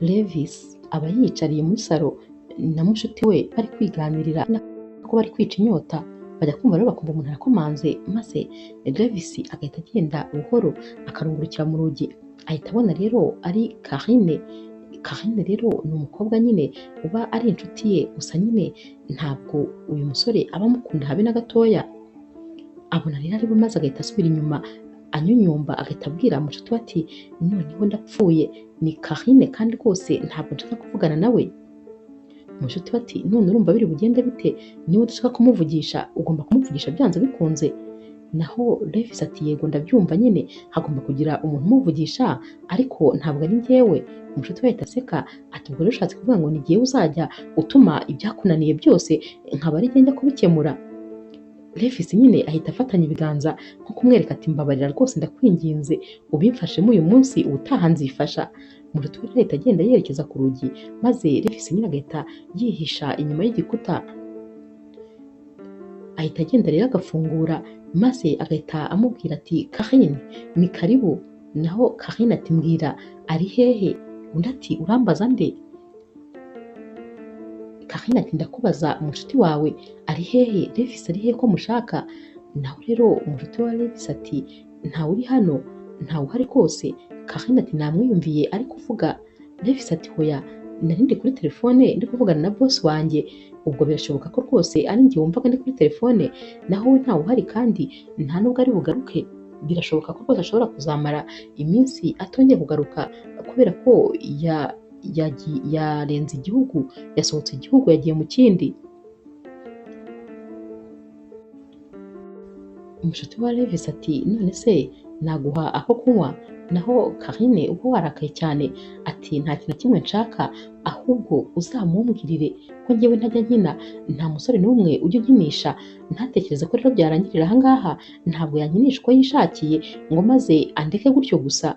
Levis aba yiyicariye muri salo na mushuti we bari kwiganirira ko bari kwica inyota, bajya kumva rero bakumva umuntu arakomanze, maze Levis agahita agenda buhoro akarungurukira mu rugi, ahita abona rero ari Carine. Carine rero ni umukobwa nyine uba ari inshuti ye, gusa nyine ntabwo uyu musore aba amukunda habe na gatoya. Abona rero ari we, maze agahita asubira inyuma anyunyumba, agahita abwira mushuti we ati noneho ndapfuye, ni Carine kandi rwose ntabwo nshaka kuvugana nawe. Mushuti we ati none urumva biri bugende bite? Niba udashaka kumuvugisha ugomba kumuvugisha byanze bikunze. Naho Levis ati yego ndabyumva, nyine hagomba kugira umuntu umuvugisha ariko ntabwo ari njyewe. Mushuti we ahita aseka ati ubwo rero ushatse kuvuga ngo ni jyewe uzajya utuma ibyakunaniye byose nkaba ari jye njya kubikemura? Levis nyine ahita afatanya ibiganza nko kumwereka ati mbabarira rwose ndakwinginze ubimfashemo uyu munsi, ubutaha nzifasha. Mushuti we ahita agenda yerekeza ku rugi, maze Levis nyine agahita yihisha inyuma y'igikuta, ahita agenda rero agafungura, maze agahita amubwira ati Carine ni karibu. Naho Carine ati mbwira ari hehe? Undi ati urambaza nde? Carine ati ndakubaza mushuti wawe ari hehe? Levis ari hehe ko mushaka? Naho rero umushuti wa Levis ati ntawe uri hano, ntawe uhari rwose. Carine ati namwiyumviye ari kuvuga. Levis ati hoya, nari ndi kuri telefone ndi kuvugana na boss wanjye, ubwo birashoboka ko rwose ari njye wumvaga ndi kuri telefone, naho we ntawe uhari kandi nta nubwo ari bugaruke. Birashoboka ko rwose ashobora kuzamara iminsi atongeye kugaruka kubera ko yarenze igihugu, yasohotse igihugu yagiye mu kindi. Umushuti wa Levis ati none se naguha ako kunywa? Naho Carine ubwo warakaye cyane ati nta kintu kimwe nshaka, ahubwo uzamumbwirire ko njyewe ntajya nkina, nta musore n'umwe ujya unkinisha. Ntatekereze ko rero byarangirira aha ngaha, ntabwo yankinisha uko yishakiye ngo maze andeke gutyo gusa.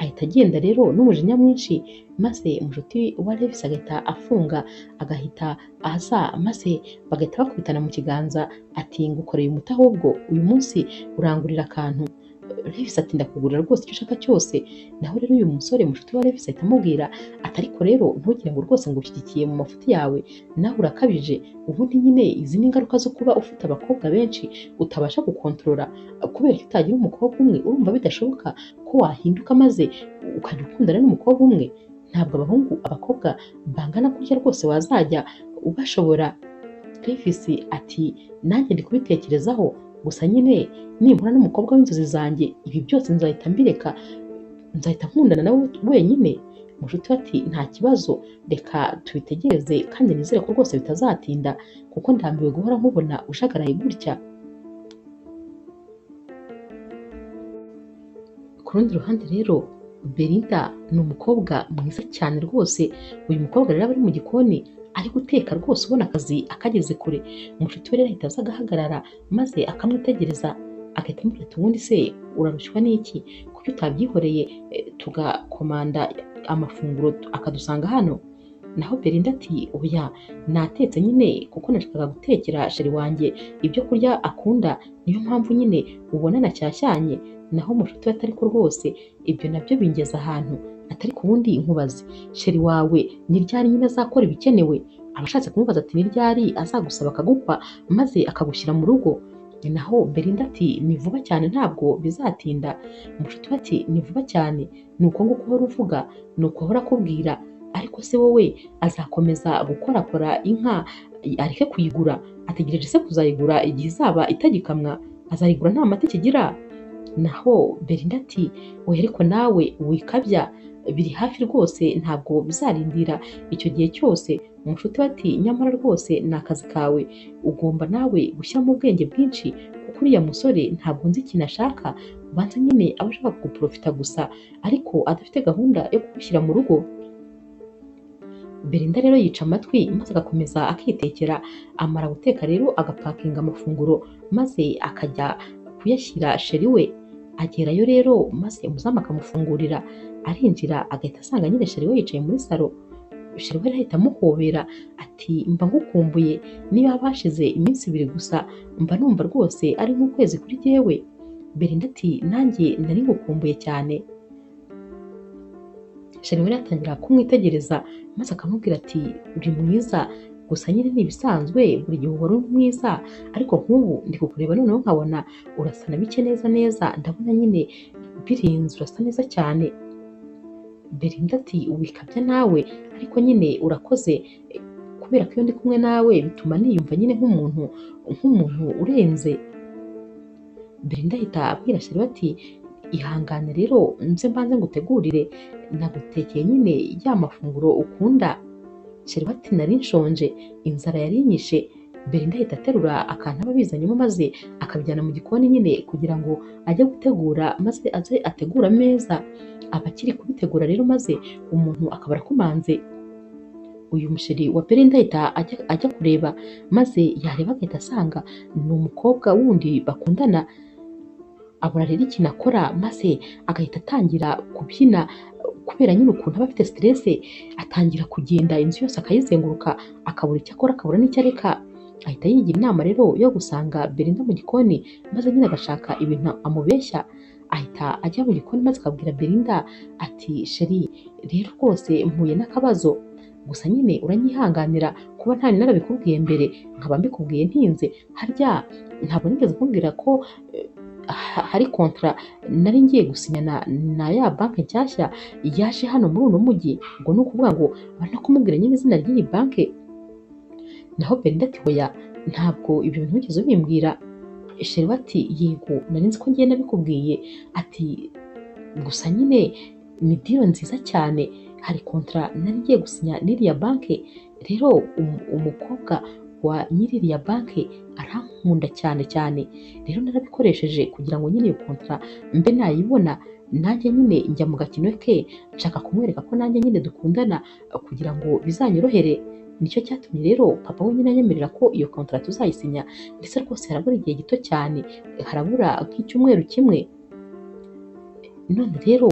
Ahita agenda rero n'umujinya mwinshi, maze umushuti wa Levis agahita afunga, agahita aza, maze bagahita bakubitana mu kiganza ati ngukoreye umuti, ahubwo uyu munsi urangurira akantu. Levis ati ndakugurira rwose icyo ushaka cyose. Naho rero uyu musore mushuti wa Levis ahita amubwira ati ariko rero ntugire ngo rwose ngo ushyigikiye mu mafuti yawe, nawe urakabije. Ubundi nyine izi ni ingaruka zo kuba ufite abakobwa benshi utabasha gukontorora, kubera ko utagira umukobwa umwe. Urumva bidashoboka ko wahinduka maze ukajya ukundana n'umukobwa umwe? Ntabwo abakobwa bangana kurya rwose wazajya ubashobora. Levis ati nanjye ndi kubitekerezaho, gusa nyine nimpura n'umukobwa w'inzozi zanjye ibi byose nzahita mbireka, nzahita nkundana nawe wenyine. Mushuti we ati nta kibazo, reka tubitegereze kandi nizere ko rwose bitazatinda, kuko ndambiwe guhora nkubona ushagaraye gutya. Ku rundi ruhande rero Belinda ni umukobwa mwiza cyane rwose. Uyu mukobwa rero aba ari mu gikoni ari guteka rwose, ubona akazi akageze kure. Umushuti we rero ahita aza agahagarara, maze akamwitegereza, agahita amubwira ati ubundi se urarushywa n'iki? Kuki utabyihoreye tugakomanda amafunguro akadusanga hano? Naho Belinda ati oya, natetse nyine kuko nashakaga gutekera sheri wanjye ibyo kurya akunda, niyo mpamvu nyine ubona nacyashyanye. Naho umushuti we ati ariko rwose ibyo nabyo bingeza ahantu, atari ku wundi nkubaze sheri wawe ni ryari nyine azakora ibikenewe? Abashatse kumubaza ati ni ryari azagusaba akagukwa maze akagushyira mu rugo? Naho Belinda ati ni vuba cyane ntabwo bizatinda. Umushuti we ati ni vuba cyane, ni uko nguko uhora uvuga, ni uko ahora akubwira. Ariko se wowe azakomeza gukorakora inka areke kuyigura? Ategereje se kuzayigura igihe izaba itagikamwa? Azayigura nta mata ikigira? Naho Belinda ati oya ariko nawe wikabya, biri hafi rwose ntabwo bizarindira icyo gihe cyose. Umushuti we ati nyamara rwose ni akazi kawe, ugomba nawe gushyiramo ubwenge bwinshi, kuko uriya musore ntabwo nzi ikintu ashaka, ubanza nyine aba ashaka kuguprofita gusa ariko adafite gahunda yo kugushyira mu rugo. Belinda rero yica amatwi, maze agakomeza akitekera. Amara guteka rero agapakinga amafunguro, maze akajya kuyashyira sheri we. Agerayo rero maze umuzamu akamufungurira, arinjira agahita asanga nyine sheri we yicaye muri salo. Sheri we ahita amuhobera ati mba ngukumbuye, niba bashize iminsi 2 gusa mba numva rwose ari nk'ukwezi kuri jyewe. Belinda ati nanjye nari ngukumbuye cyane. Sheri we atangira kumwitegereza maze akamubwira ati uri mwiza, gusa nyine ni ibisanzwe buri gihe uhora uri mwiza, ariko nk'ubu ndi kukureba noneho nkabona urasa na bike neza neza, ndabona nyine birenze urasa neza cyane. Belinda ati wikabya nawe, ariko nyine urakoze, kubera ko iyo ndi kumwe nawe bituma niyumva nyine nk'umuntu urenze. Belinda ahita abwira Sheri we ati ihangane rero nze mbanze ngutegurire, nagutekeye nyine ya mafunguro ukunda. Sheri we ati nari nshonje, inzara yari inyishe. Belinda ahita aterura akantu aba abizanyemo maze akabijyana mu gikoni nyine kugira ngo ajye gutegura maze aze ategura ameza. Aba akiri kubitegura rero maze umuntu akaba arakomanze. Uyu musheri wa Belinda ahita ajya kureba maze yareba agahita asanga ni umukobwa wundi bakundana. Abura rero ikintu akora maze agahita atangira kubyina, kubera nyine ukuntu aba afite stress, atangira kugenda inzu yose akayizenguruka akabura icyo akora akabura n'icyo areka. Ahita yigira inama rero yo gusanga Belinda mu gikoni maze nyine agashaka ibintu amubeshya. Ahita ajya mu gikoni maze akabwira Belinda ati Sheri rero rwose mpuye n'akabazo, gusa nyine uranyihanganira kuba ntari narabikubwiye mbere, nkaba mbikubwiye ntinze. Harya ntabwo nigeze kumbwira ko hari kontra nari ngiye gusinyana na ya banki nshyashya yaje hano muri uno mujyi, ngo ni ukuvuga ngo bari no kumubwira nyine izina ry'iyi banki. Naho Belinda ati hoya, ntabwo ibyo bintu wigeze ubimbwira. Sheri we ati yego nari nzi ko ngiye nabikubwiye, ati gusa nyine ni deal nziza cyane, hari kontra nari ngiye gusinya n'iriya banki. Rero umukobwa wa nyir'iriya banki arankunda cyane cyane, rero narabikoresheje kugira ngo nyine iyo kontra mbe nayibona, nanjye nyine njya mu gakino ke nshaka kumwereka ko nanjye nyine dukundana kugira ngo bizanyorohere. Nicyo cyatumye rero papa we nyine anyemerera ko iyo kontra tuzayisinya, ndetse rwose harabura igihe gito cyane, harabura nk'icyumweru kimwe. None rero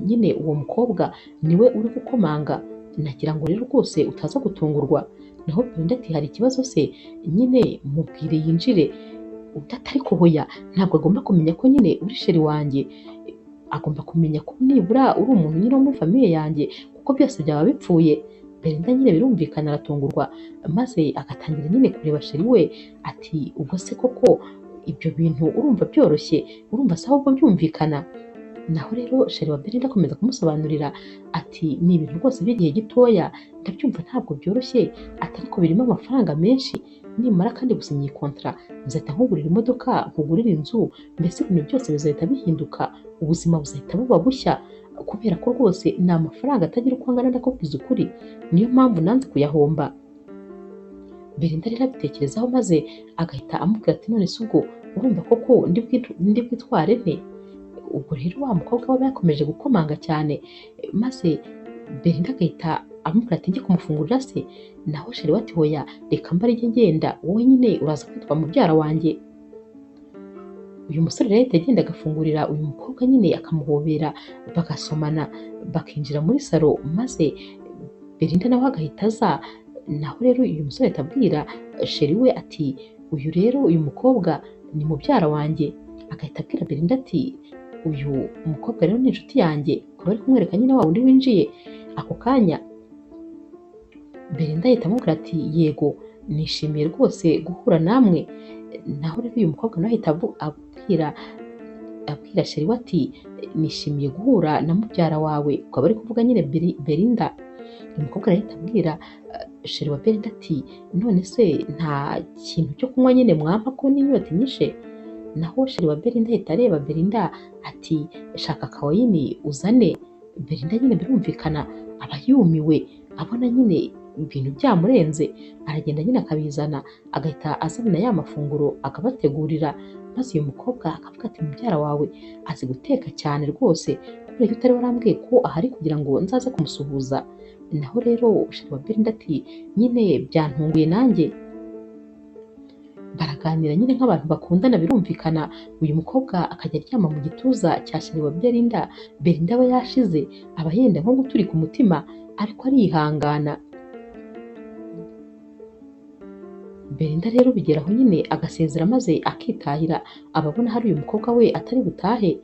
nyine uwo mukobwa niwe uri gukomanga, nagira ngo rero rwose utaza gutungurwa. Naho Belinda ati hari ikibazo se, nyine mubwire yinjire. Atari hoya, ntabwo agomba kumenya ko nyine uri Sheri wanjye, agomba kumenya ko nibura uri umuntu nyine wo muri famiye yanjye, kuko byose byaba bipfuye. Belinda nyine birumvikana aratungurwa maze agatangira nyine kureba Sheri we ati ubwo se koko ibyo bintu urumva byoroshye, urumva se ahubwo byumvikana. Naho rero Sheri wa Belinda akomeza kumusobanurira ati ni ibintu rwose by'igihe gitoya, ndabyumva ntabwo byoroshye, ariko birimo amafaranga menshi, nimara kandi gusinya iyi kontra nzahita nkugurira imodoka, nkugurira inzu, mbese ibintu byose bizahita bihinduka, ubuzima buzahita buba bushya, kubera ko rwose ni amafaranga atagira uko angana, ndakubwiza ukuri, niyo mpamvu nanze kuyahomba. Belinda rero abitekerezaho maze agahita amubwira ati none se ubwo urumva koko ndi bwitware nte? Ubwo rero wa mukobwa we yakomeje gukomanga cyane, maze Belinda agahita amubwira ati njye kumufungurira se. Naho Sheri we ati hoya, reka mba arijye ngenda, wowe nyine uraza kwitwa mubyara wanjye. Uyu musore rero ahita agenda agafungurira uyu mukobwa nyine akamuhobera, bagasomana bakinjira muri salo, maze Belinda nawe agahita aza. Naho rero uyu musore ahita abwira Sheri we ati uyu rero uyu mukobwa ni mubyara wanjye. Agahita abwira Belinda ati uyu mukobwa rero ni inshuti yanjye, akaba ari kumwereka nyine wa wundi winjiye ako kanya. Belinda ahita amubwira ati yego nishimiye rwose guhura namwe. Naho rero uyu mukobwa nawe ahita abwira Sheri we ati nishimiye guhura na mubyara wawe, ukaba ari kuvuga nyine Belinda. Uyu mukobwa ahita abwira Sheri wa Belinda ati none se nta kintu cyo kunywa nyine mwampa ko n'inyota inyishe? Naho Sheri wa Belinda ahita areba Belinda ati shaka kawayini uzane. Belinda nyine birumvikana aba yumiwe, abona nyine ibintu byamurenze, aragenda nyine akabizana, agahita azana ya mafunguro akabategurira, maze uyu mukobwa akavuga ati mubyara wawe azi guteka cyane rwose, kubera ko utari warambwiye ko ahari kugira ngo nzaze kumusuhuza. Naho rero Sheri wa Belinda ati nyine byantunguye nanjye. Baraganira nyine nk'abantu bakundana birumvikana, uyu mukobwa akajya aryama mu gituza cya Sheri wa Belinda. Belinda aba yashize, aba yenda nko guturika umutima, ariko arihangana. Belinda rero bigeraho nyine agasezera maze akitahira, ababona hari uyu mukobwa we atari butahe,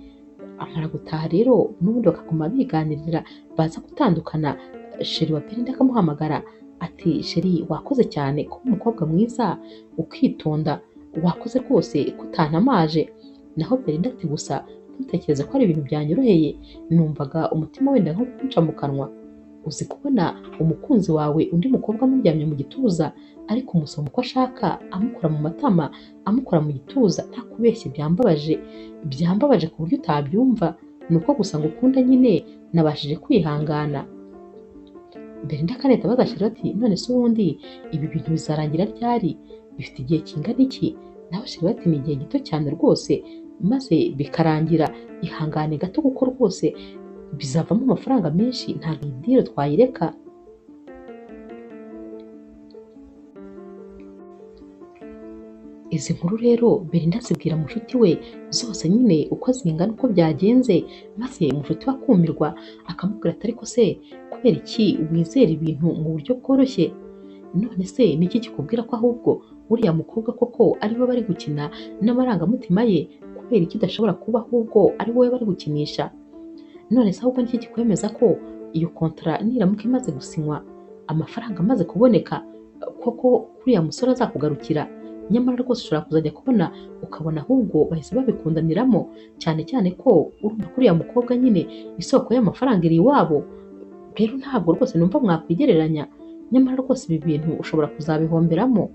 amara gutaha rero n'ubundi bakaguma biganirira, baza gutandukana sheri wa Belinda akamuhamagara ati sheri wakoze cyane kuba umukobwa mwiza ukitonda, wakoze rwose ko utantamaje. Naho Belinda ati gusa ntutekereze ko ari ibintu byanyoroheye, numvaga umutima wenda nko kunca mu kanwa. Uzi kubona umukunzi wawe undi mukobwa amuryamye mu gituza ariko umusoma uko ashaka, amukora mu matama, amukora mu gituza, nta kubeshya byambabaje ku buryo utabyumva. Ni uko gusa ngo ukunda nyine nabashije kwihangana. Belinda Kaneta abaza Sheri ati none se ubundi ibi bintu bizarangira ryari? Bifite igihe kingana iki? Naho Sheri ati ni igihe gito cyane rwose maze bikarangira, ihangane gato kuko rwose bizavamo amafaranga menshi, ntabwo iyi diro twayireka. Izi nkuru rero Belinda azibwira mushuti we zose nyine uko zingana uko byagenze, maze mushuti we akumirwa akamubwira ati ariko se kubera iki wizera ibintu mu buryo bworoshye? None se ni iki kikubwira ko ahubwo uriya mukobwa koko ari we bari gukina n'amarangamutima ye? Kubera iki udashobora kuba ahubwo ari wowe bari gukinisha? None se ahubwo ni iki kikwemeza ko iyo kontara niramuka imaze gusinywa, amafaranga amaze kuboneka, koko uriya musore azakugarukira? Nyamara rwose ushobora kuzajya kubona ukabona ahubwo bahise babikundaniramo, cyane cyane ko urumva ko uriya mukobwa nyine isoko y'amafaranga iri iwabo. Rero ntabwo rwose numva mwakwigereranya, nyamara rwose ibi bintu ushobora kuzabihomberamo.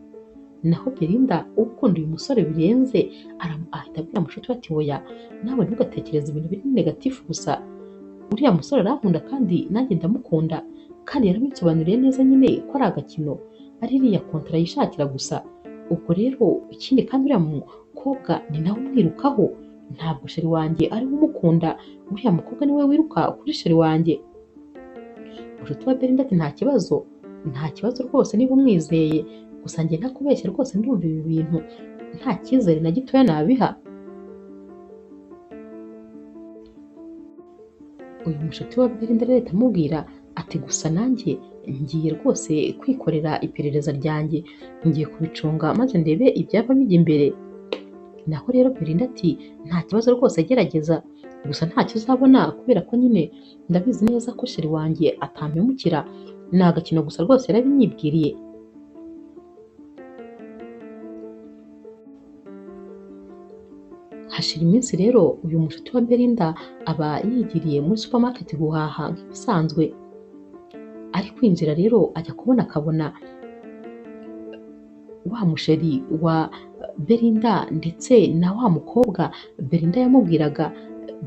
Naho Belinda ukunda uyu musore birenze ahita abwira mushuti we ati oya, nawe ntugatekereze ibintu biri negatifu gusa, uriya musore arankunda kandi nanjye ndamukunda, kandi yarabinsobanuriye neza nyine ko ari agakino, ari iriya kontara yishakira gusa. Ubwo rero ikindi kandi uriya mukobwa ni nawe umwirukaho, ntabwo sheri wanjye ari we umukunda, uriya mukobwa niwe wiruka kuri sheri wanjye. Mushuti wa Belinda ati nta kibazo rwose niba umwizeye, gusa njye ntakubeshya rwose ndumva ibi bintu nta cyizere na gitoya nabiha. Uyu mushuti wa Belinda rero ahita amubwira ati gusa nanjye ngiye rwose kwikorera iperereza ryanjye, ngiye kubicunga maze ndebe ibyaba bijya imbere. Naho rero Belinda ati nta kibazo rwose gerageza, gusa ntacyo uzabona kubera ko nyine ndabizi neza ko sheri wanjye atampemukira, ni agakino gusa rwose yarabinyibwiriye. Hashira iminsi rero uyu mushuti wa Belinda aba yigiriye muri supermarket guhaha nk'ibisanzwe. Ari kwinjira rero ajya kubona akabona wa musheri wa Belinda ndetse na wa mukobwa Belinda yamubwiraga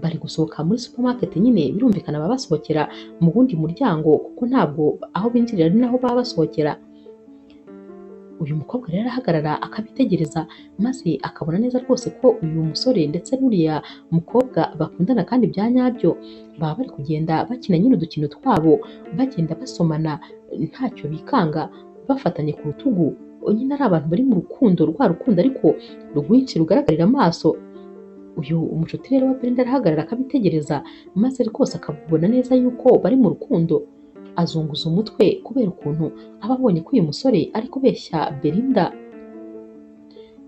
bari gusohoka muri supermarket, nyine birumvikana baba basohokera mu wundi muryango kuko ntabwo aho binjirira ari naho baba basohokera. Uyu mukobwa rero arahagarara akabitegereza maze akabona neza rwose ko uyu musore ndetse n'uriya mukobwa bakundana kandi bya nyabyo, baba bari kugenda bakina nyine udukino twabo, bagenda basomana ntacyo bikanga, bafatanye ku rutugu, nyine ari abantu bari mu rukundo, rwa rukundo ariko rwinshi rugaragarira amaso. Uyu umucuti rero wa Belinda arahagarara akabitegereza maze rwose akabona neza yuko bari mu rukundo. Azunguza umutwe kubera ukuntu aba abonye ko uyu musore ari kubeshya Belinda.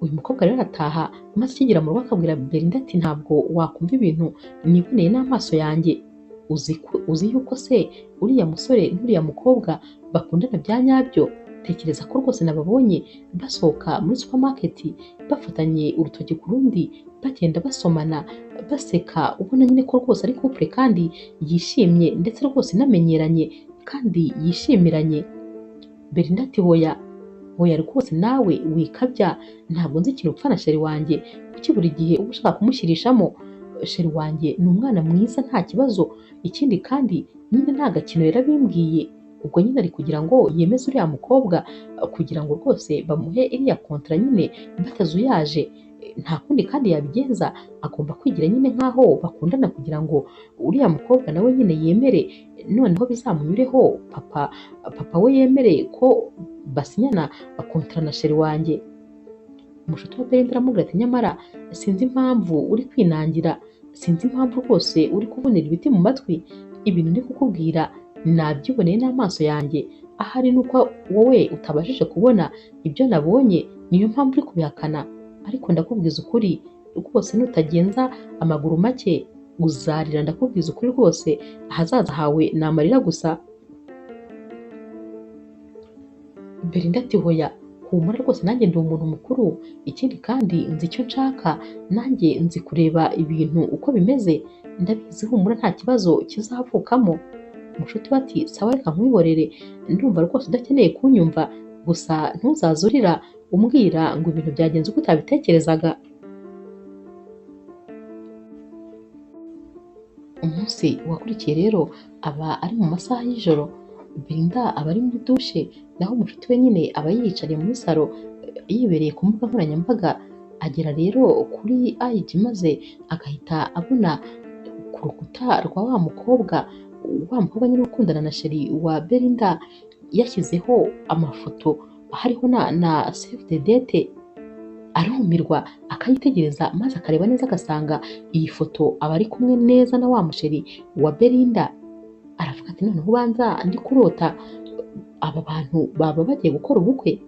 Uyu mukobwa rero arataha maze akigera mu rugo akabwira Belinda ati ntabwo wakumva ibintu niboneye n'amaso yanjye. Uzi yuko se uriya musore n'uriya mukobwa bakundana bya nyabyo? Tekereza ko rwose nababonye basohoka muri supermarket bafatanye urutoki ku rundi, bagenda basomana baseka, ubona nyine ko rwose ari couple kandi yishimye ndetse rwose inamenyeranye kandi yishimiranye. Belinda ati hoya rwose nawe wikabya, ntabwo nzi ikintu upfa na sheri wanjye, kuki buri gihe uba ushaka kumushyirishamo? Sheri wanjye ni umwana mwiza nta kibazo, ikindi kandi nyine nta gakino yarabimbwiye, ubwo nyine ari kugira ngo yemeze uriya mukobwa kugira ngo rwose bamuhe iriya kontara nyine batazuyaje, nta kundi kandi yabigenza, agomba kwigira nyine nk'aho bakundana kugira ngo uriya mukobwa nawe nyine yemere, noneho bizamunyureho papa we yemere ko basinyana kontara na sheri wanjye. Umushuti wa Belinda aramubwira ati nyamara sinzi impamvu uri kwinangira, sinzi impamvu rwose uri kuvunira ibiti mu matwi, ibintu ndi kukubwira nabyiboneye n'amaso yanjye, ahari nuko wowe utabashije kubona ibyo nabonye niyo mpamvu uri kubihakana, ariko ndakubwiza ukuri rwose nutagenza amaguru make uzarira ndakubwiza ukuri rwose, ahazaza hawe ni amarira gusa. Belinda ati hoya, humura rwose nanjye ndi umuntu mukuru, ikindi kandi nzi icyo nshaka, nanjye nzi kureba ibintu uko bimeze, ndabizi humura nta kibazo kizavukamo. Mushuti we ati sawa reka nkwihorere, ndumva rwose udakeneye kunyumva, gusa ntuzaze urira umbwira ngo ibintu byagenze uko utabitekerezaga. Umunsi wakurikiye rero aba ari mu masaha y'ijoro, Belinda aba ari muri dushe, naho umushuti we nyine aba yiyicariye muri salo yibereye ku mbuga nkoranyambaga. Agera rero kuri IG maze agahita abona ku rukuta rwa wa mukobwa nyine ukundana na sheri wa Belinda yashyizeho amafoto hariho na save the date. Arumirwa akayitegereza maze akareba neza agasanga iyi foto aba ari kumwe neza na wa musheri wa Belinda. Aravuga ati noneho ubanza ndi kurota, aba bantu baba bagiye gukora ubukwe.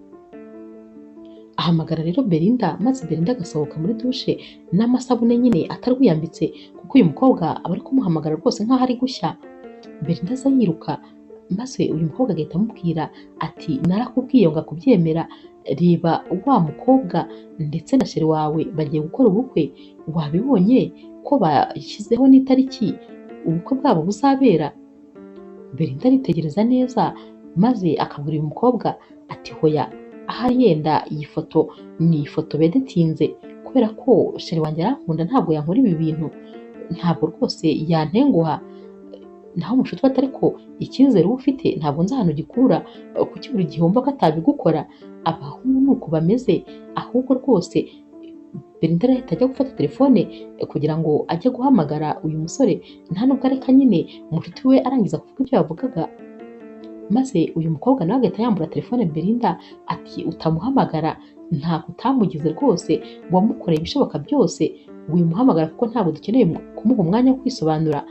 Ahamagara rero Belinda maze Belinda agasohoka muri dushe n'amasabune nyine atarwiyambitse, kuko uyu mukobwa aba ari kumuhamagara rwose nk'aho ari gushya. Belinda aza yiruka maze uyu mukobwa agahita amubwira ati narakubwiye ngo akubyemera, reba wa mukobwa ndetse na sheri wawe bagiye gukora ubukwe, wabibonye ko bashyizeho n'itariki ubukwe bwabo buzabera. Belinda aritegereza neza maze akabwira uyu mukobwa ati hoya, ahari yenda iyi foto ni ifoto bedetinze, kubera ko sheri wanjye arankunda ntabwo yankora ibi bintu, ntabwo rwose yantenguha. Naho umushuti we ati ariko icyizere uba ufite ntabwo nzi ahantu gikura, kuki buri gihe wumva ko atabigukora, abahungu ni uko bameze. Ahubwo rwose Belinda arahita ajya gufata telefone kugira ngo ajye guhamagara uyu musore, nta nubwo areka nyine umushuti we arangiza kuvuga ibyo yavugaga. Maze uyu mukobwa nawe agahita yambura telefone Belinda ati utamuhamagara, ntabwo utamugize rwose, wamukoreye ibishoboka byose, wimuhamagara kuko ntabwo dukeneye kumuha umwanya wo kwisobanura,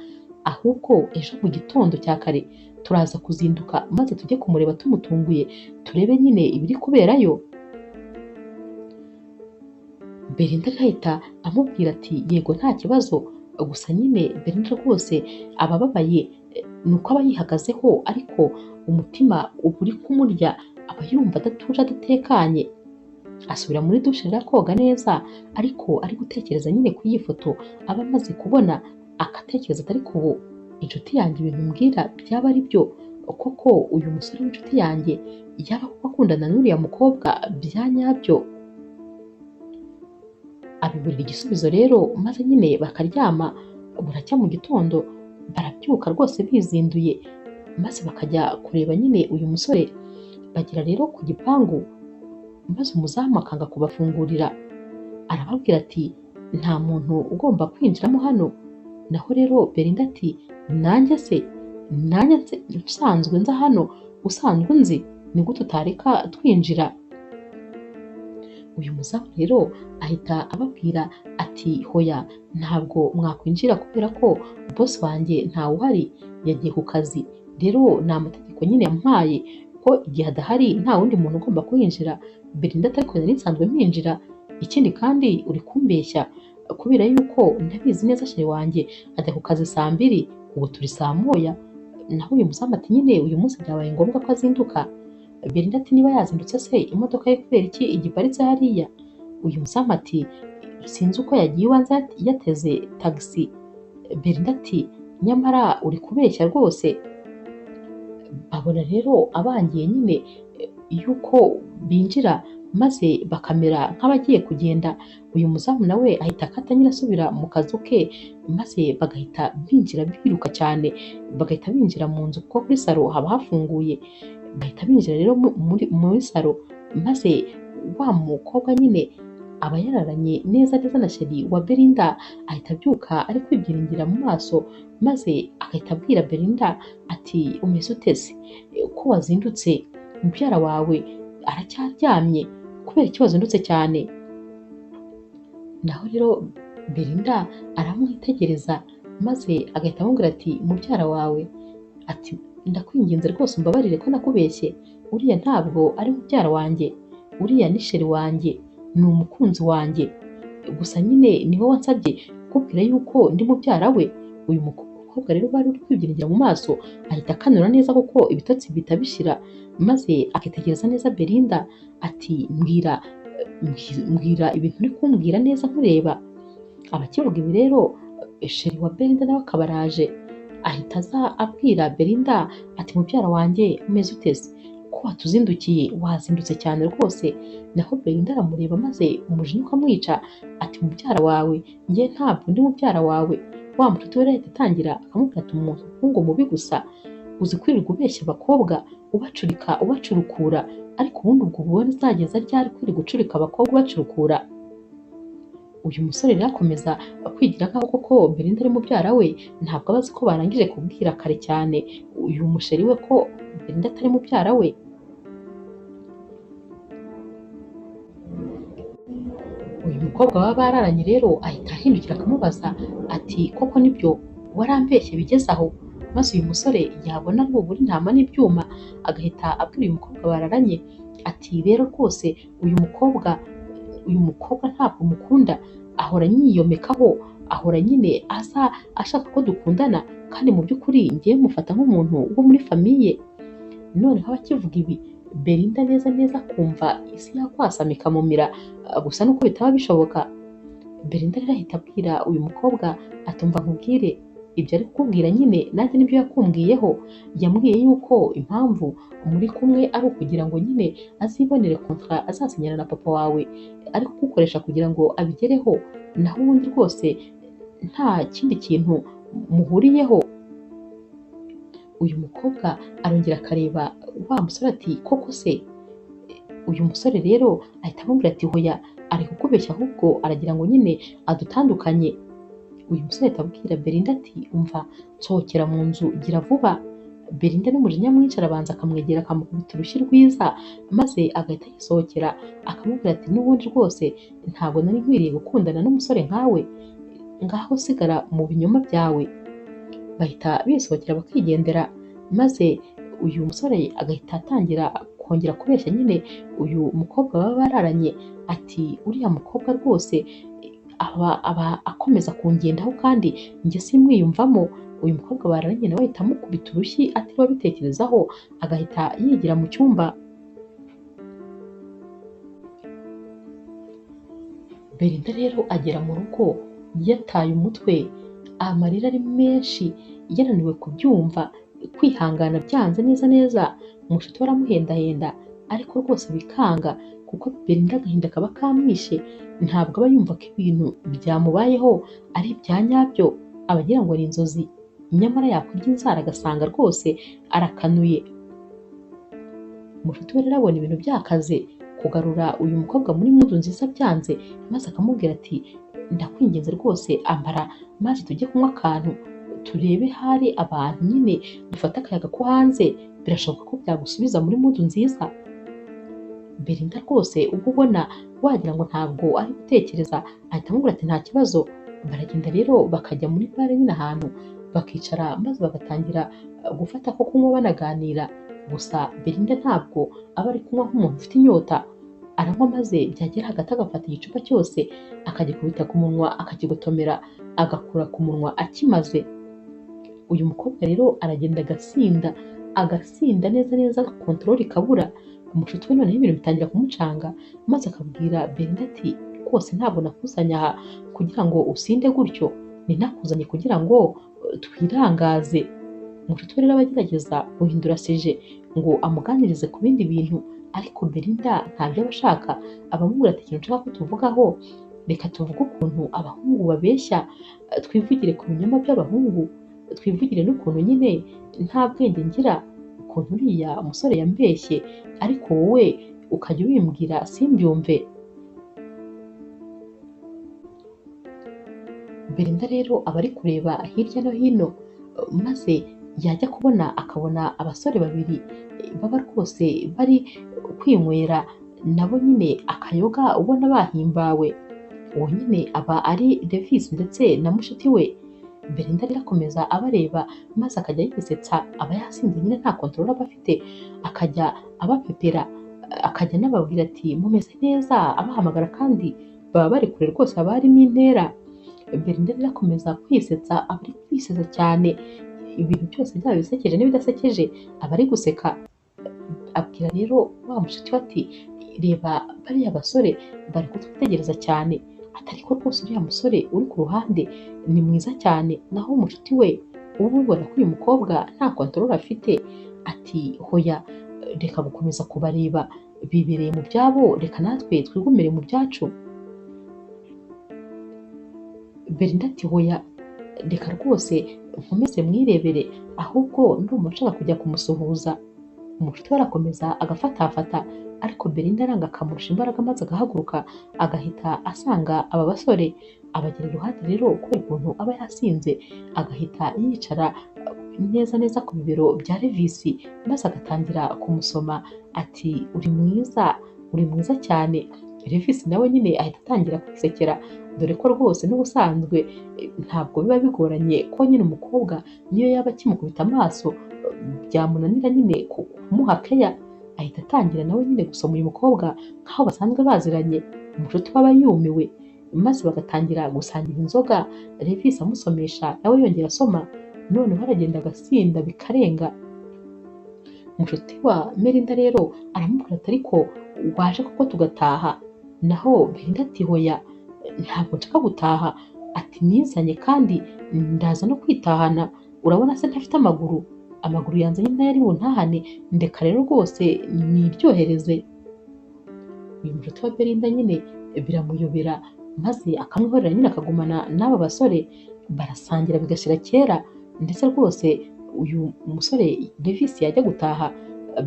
ahubwo ejo mu gitondo cya kare turaza kuzinduka maze tujye kumureba tumutunguye, turebe nyine ibiri kuberayo. Belinda agahita amubwira ati yego nta kibazo, gusa nyine Belinda rwose aba ababaye, ni uko aba yihagazeho ariko umutima uba uri kumurya, aba yumva adatuje adatekanye. Asubira muri dushe rero akoga neza, ariko ari gutekereza nyine ku iyi foto aba amaze kubona, agatekereza ati ariko ubu inshuti yanjye ibintu mbwira byaba ari byo koko, uyu musore w'inshuti yanjye yaba kuko akundana n'uriya mukobwa bya nyabyo. Abiburira igisubizo rero maze nyine bakaryama. Buracya mu gitondo barabyuka rwose bizinduye maze bakajya kureba nyine uyu musore. Bagera rero ku gipangu maze umuzamu akanga kubafungurira, arababwira ati nta muntu ugomba kwinjiramo hano. Naho rero Belinda ati nanjye usanzwe nza hano, usanzwe nzi, ni gute utareka twinjira? Uyu muzamu rero ahita ababwira ati hoya, ntabwo mwakwinjira kubera ko bosi wanjye ntawe uhari, yagiye ku kazi, rero ni amategeko nyine yampaye ko igihe adahari nta wundi muntu ugomba kuhinjira. Belinda ati ariko nari nsanzwe mpinjira, ikindi kandi uri kumbeshya kubera yuko ndabizi neza sheri wanjye ajya ku kazi saa 2, ubu turi saa moya. Naho uyu muzamu ati nyine uyu munsi byabaye ngombwa ko azinduka. Belinda ati niba yazindutse se imodoka ye kubera iki igiparitse hariya? Uyu muzamu ati sinzi uko yagiye, ubanza yateze tagisi. Belinda ati nyamara uri kubeshya rwose. Babona rero abangiye nyine yuko binjira maze bakamera nk'abagiye kugenda. Uyu muzamu nawe ahita akata nyine asubira mu kazu ke, maze bagahita binjira biruka cyane, bagahita binjira mu nzu kuko kuri salo haba hafunguye. Bahita binjira rero muri salo, maze wa mukobwa nyine aba yararanye neza na sheri wa Belinda, ahita abyuka ari kwibyiringira mu maso, maze agahita abwira Belinda ati umeze utese ko wazindutse, mubyara wawe aracyaryamye, kubera iki wazindutse cyane? Naho rero Belinda aramwitegereza maze agahita amubwira ati mubyara wawe, ati ndakwinginze rwose umbabarire ko nakubeshye, uriya ntabwo ari mubyara wanjye, uriya ni sheri wanjye, ni umukunzi wanjye, gusa nyine niwe wansabye kukubwira yuko ndi mubyara we. Uyu mukobwa rero wari uri kwibyiringira mu maso ahita akanura neza kuko ibitotsi bihita bishira, maze akitegereza neza Belinda ati mbwira ibintu uri kumbwira neza nkureba. Abakivuga ibi rero sheri wa Belinda nawe akaba araje ahita aza abwira Belinda ati mubyara wanjye umeze uteze ko watuzindukiye, wazindutse cyane rwose. Naho Belinda aramureba maze umujinya ukamwica ati mubyara wawe, njye ntabwo ndi mubyara wawe. Wa mucuti we ahita atangira akamubwira ati umuntu umuhungu mubi gusa, uzi kwirirwa ubeshya abakobwa ubacurika ubacurukura, ariko ubundi ubwo ubona uzageza ryari kwirirwa ucurika abakobwa ubacurukura? Uyu musore rero akomeza kwigira nkaho koko Belinda ari mubyara we, ntabwo aba azi ko barangije kubwira kare cyane uyu musheri we ko Belinda atari mubyara we. Uyu mukobwa baba bararanye rero ahita ahindukira akamubaza ati koko nibyo warambeshye bigeze aho? Maze uyu musore yabona nubura intama n'ibyuma agahita abwira uyu mukobwa bararanye ati rero rwose uyu mukobwa ntabwo mukunda, ahora anyiyomekaho, ahora nyine aza ashaka ko dukundana, kandi mu by'ukuri ngiye mufata nk'umuntu wo muri famiye. Noneho abakivuga ibi Belinda neza neza akumva isi yakwasama ikamumira, gusa nuko bitaba bishoboka. Belinda rero ahita abwira uyu mukobwa atumva nkubwire ibyo ari kukubwira nyine nanjye nibyo yakumbwiyeho. Yambwiye yuko impamvu muri kumwe ari ukugira ngo nyine azibonere kontra azasinyana na papa wawe, ari kugukoresha kugira ngo abigereho, naho ubundi rwose nta kindi kintu muhuriyeho. Uyu mukobwa arongera akareba wa musore ati koko se? Uyu musore rero ahita amubwira ati hoya, ari kukubeshya ahubwo aragira ngo nyine adutandukanye. Uyu musore ahita abwira Belinda ati umva nsohokera mu nzu gira vuba. Belinda n'umujinya mwinshi arabanza akamwegera akamukubita urushyi rwiza, maze agahita yisohokera akamubwira ati n'ubundi rwose ntabwo nari nkwiriye gukundana n'umusore nkawe, ngaho sigara mu binyoma byawe. Bahita bisohokera bakigendera, maze uyu musore agahita atangira kongera kubeshya nyine uyu mukobwa baba bararanye ati uriya mukobwa rwose aba akomeza kungendaho kandi njye simwiyumvamo. Uyu mukobwa bararanye nawe ahita amukubita urushyi atiriwe abitekerezaho, agahita yigira mu cyumba. Belinda rero agera mu rugo yataye umutwe, amarira ari menshi, yananiwe kubyumva, kwihangana byanze neza neza. Umushuti we aramuhendahenda ariko rwose bikanga kuko Belinda agahinda kaba kamwishe, ntabwo aba yumva ko ibintu byamubayeho ari ibya nyabyo, aba agira ngo ni inzozi, nyamara yakurya inzara agasanga rwose arakanuye. Umushuti we rero abona ibintu byakaze kugarura uyu mukobwa muri mudu nziza byanze, maze akamubwira ati ndakwinginze rwose ambara maze tujye kunywa akantu turebe hari abantu nyine dufata akayaga ko hanze, birashoboka ko byagusubiza muri mudu nziza. Belinda rwose ubwo ubona wagira ngo ntabwo ari gutekereza ahita amubwira ati nta kibazo. Baragenda rero bakajya muri bare nyine ahantu bakicara, maze bagatangira gufata ko kunywa banaganira. Gusa Belinda ntabwo aba ari kunywa nk'umuntu ufite inyota, aranywa maze byagera hagati agafata igicupa cyose akagikubita ku munwa akakigotomera agakura ku munwa akimaze. Uyu mukobwa rero aragenda agasinda neza neza, kontorori ikabura. Umushuti we noneho ibintu bitangira kumucanga, maze akabwira Belinda ati rwose ntabwo nakuzanye aha kugira ngo usinde gutyo, ni nakuzanye kugira ngo twirangaze. Umushuti we rero aba agerageza guhindura sije ngo amuganirize ku bindi bintu, ariko Belinda ntabyo aba ashaka. Abamubwira ati ikintu nshaka ko tuvugaho, reka tuvuge ukuntu abahungu babeshya, twivugire ku binyoma by'abahungu, twivugire n'ukuntu nyine nta bwenge ngira, ukuntu uriya musore yambeshye ariko wowe ukajya ubimbwira simbyumve. Belinda rero aba ari kureba hirya no hino, maze yajya kubona akabona abasore babiri baba rwose bari kwinywera nabo nyine akayoga ubona bahimbawe. Uwo nyine aba ari Davis ndetse na mushuti we. Belinda rero akomeza abareba, maze akajya yisetsa, aba yasinze nyine nta kontorora aba afite, akajya abapepera, akajya anababwira ati mumeze neza, abahamagara kandi baba bari kure rwose haba harimo intera. Belinda rero akomeza kwisetsa, aba ari kwisetsa cyane, ibintu byose byaba ibisekeje n'ibidasekeje aba ari guseka. Abwira rero wa mushuti we ati reba bariya basore bari kutwitegereza cyane, ati ariko rwose uriya musore uri ku ruhande ni mwiza cyane, naho umushuti we uba ubibona ko uyu mukobwa nta kontorore afite. Ati hoya, reka gukomeza kubareba, bibereye mu byabo, reka natwe twigumire mu byacu. Belinda ati hoya, reka rwose nkomeze mwirebere, ahubwo ndumva nshaka kujya kumusuhuza. Umushuti we arakomeza agafatafata, ariko Belinda aranga akamurusha imbaraga maze agahaguruka agahita asanga aba basore. Abagera iruhande rero kubera ukuntu aba yasinze, agahita yicara neza neza ku bibero bya Levisi maze agatangira kumusoma ati uri mwiza, uri mwiza cyane. Levisi nawe nyine ahita atangira kwisekera, dore ko rwose n'ubusanzwe ntabwo biba bigoranye ko nyine umukobwa niyo yaba akimukubita amaso byamunanira nyine kumuha keya. Ahita atangira nawe nyine gusoma uyu mukobwa nk'aho basanzwe baziranye. Umushuti we aba yumiwe maze bagatangira gusangira inzoga, Levisi amusomesha nawe yongera asoma, noneho aragenda agasinda bikarenga. Umushuti wa Melinda rero aramubwira ati ariko waje koko tugataha? Naho Belinda ati hoya, ntabwo nshaka gutaha, ati nizanye kandi ndaza no kwitahana, urabona se ntafite amaguru, amaguru yanjye nyine nayo ari buntahane, ndeka rero rwose niryohereze. Uyu mushuti wa Belinda nyine biramuyobera maze akamwihorera nyine akagumana n'aba basore, barasangira bigashira kera. Ndetse rwose uyu musore Levisi yajya gutaha,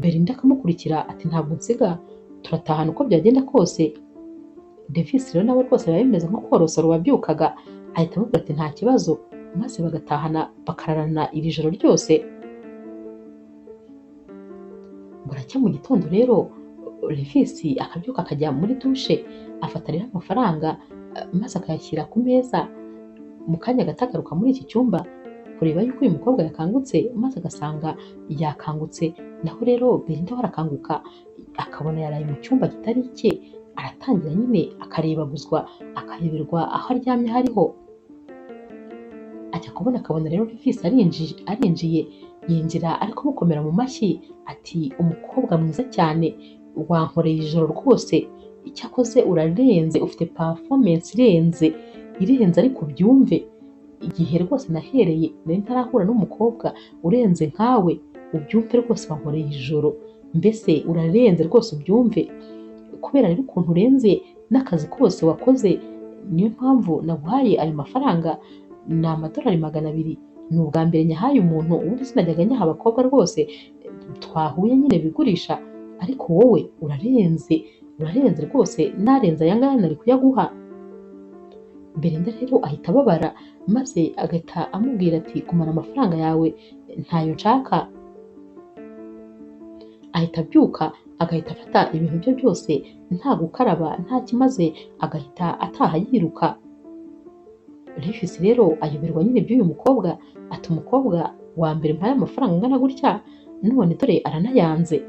Belinda akamukurikira ati ntabwo nsiga, turatahana uko byagenda kose. Levisi rero nawe rwose biba bimeze nko korosora uwabyukaga, ahita amubwira ati nta kibazo, maze bagatahana bakararana iri joro ryose. Buracya mu gitondo rero Levisi akabyuka akajya muri dushe, afata rero amafaranga maze akayashyira ku meza. Mu kanya gato agaruka muri iki cyumba kureba yuko uyu mukobwa yakangutse, maze agasanga yakangutse. Naho rero Belinda we arakanguka akabona yaraye mu cyumba kitari icye, aratangira nyine akarebaguzwa, akayoberwa aho aryamye hariho. Ajya kubona akabona rero Levisi arinjiye, yinjira ari kumukomera mu mashyi ati umukobwa mwiza cyane, wankoreye ijoro rwose, icyakoze urarenze, ufite performance irenze ariko byumve, igihe rwose nahereye nari ntarahura n'umukobwa urenze nkawe, ubyumve rwose wankoreye ijoro, mbese urarenze rwose ubyumve. Kubera rero ukuntu urenze n'akazi kose wakoze, niyo mpamvu naguhaye ayo mafaranga, ni amadolari 200. Ni ubwa mbere nyahaye umuntu, ubundi sinajyaga nyaha abakobwa rwose twahuye nyine bigurisha, ariko wowe urarenze rwose, narenze aya ngaya nari kuyaguha. Belinda rero ahita ababara maze agahita amubwira ati gumana amafaranga yawe, ntayo nshaka. Ahita abyuka agahita afata ibintu bye byose nta gukaraba nta kimaze, agahita ataha yiruka. Levisi rero ayoberwa nyine by'uyu mukobwa, ati umukobwa wa mbere mpaye amafaranga angana gutya, none dore aranayanze.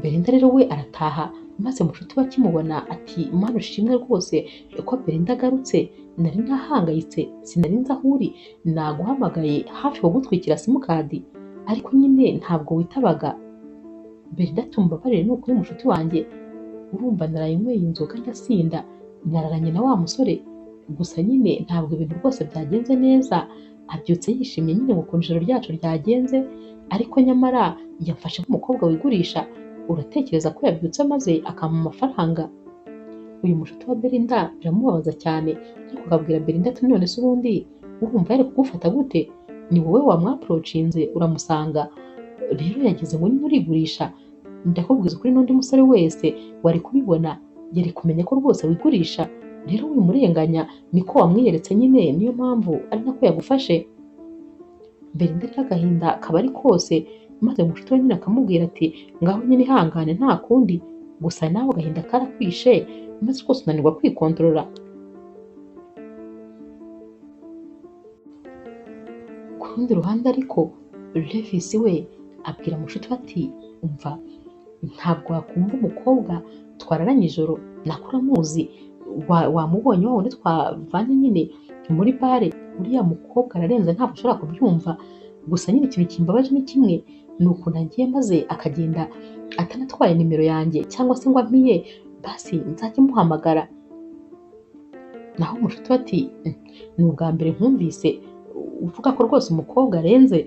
Belinda rero we arataha, maze mushuti we akimubona ati mana ushimwe rwose ko Belinda agarutse, nari ntahangayitse, sinari nzi aho uri, naguhamagaye hafi kugutwikira simukadi ariko nyine ntabwo witabaga. Belinda ati umbabarire ni ukuri mushuti wanjye, urumva narayinyweye inzoga ndasinda, nararanye na wa musore, gusa nyine ntabwo ibintu rwose byagenze neza. Abyutse yishimye nyine ngo ukuntu ijoro ryacu ryagenze, ariko nyamara yamfashe nk'umukobwa wigurisha. Uratekereza ko yabyutse maze akampa amafaranga? Uyu mushuti wa Belinda biramubabaza cyane, ariko akabwira Belinda ati none se ubundi urumva yari kugufata gute? Ni wowe wamwaprocinze uramusanga, rero yagize ngo nyine urigurisha. Ndakubwiza ukuri n'undi musore wese wari kubibona yari kumenya ko rwose wigurisha, rero wimurenganya, niko wamwiyeretse nyine, niyo mpamvu ari nako yagufashe. Belinda n'agahinda kaba ari kose, maze mushuti we nyine akamubwira ati ngaho nyine ihangane nta kundi, gusa nawe agahinda karakwishe maze rwose unanirwa kwikontorora. Ku rundi ruhande ariko Levisi we abwira mushuti we ati umva, ntabwo wakumva umukobwa twararanye ijoro, nakura muzi, wamubonye wa wundi twavanye nyine muri bare, uriya mukobwa ararenze ntabwo ushobora kubyumva, gusa nyine ikintu kimbabaje ni kimwe, ni ukuntu agiye maze akagenda atanatwaye nimero yanjye cyangwa se ngo ampiye basi nzajye muhamagara. Naho umushuti we ati ni ubwa mbere nkumvise uvuga ko rwose umukobwa arenze.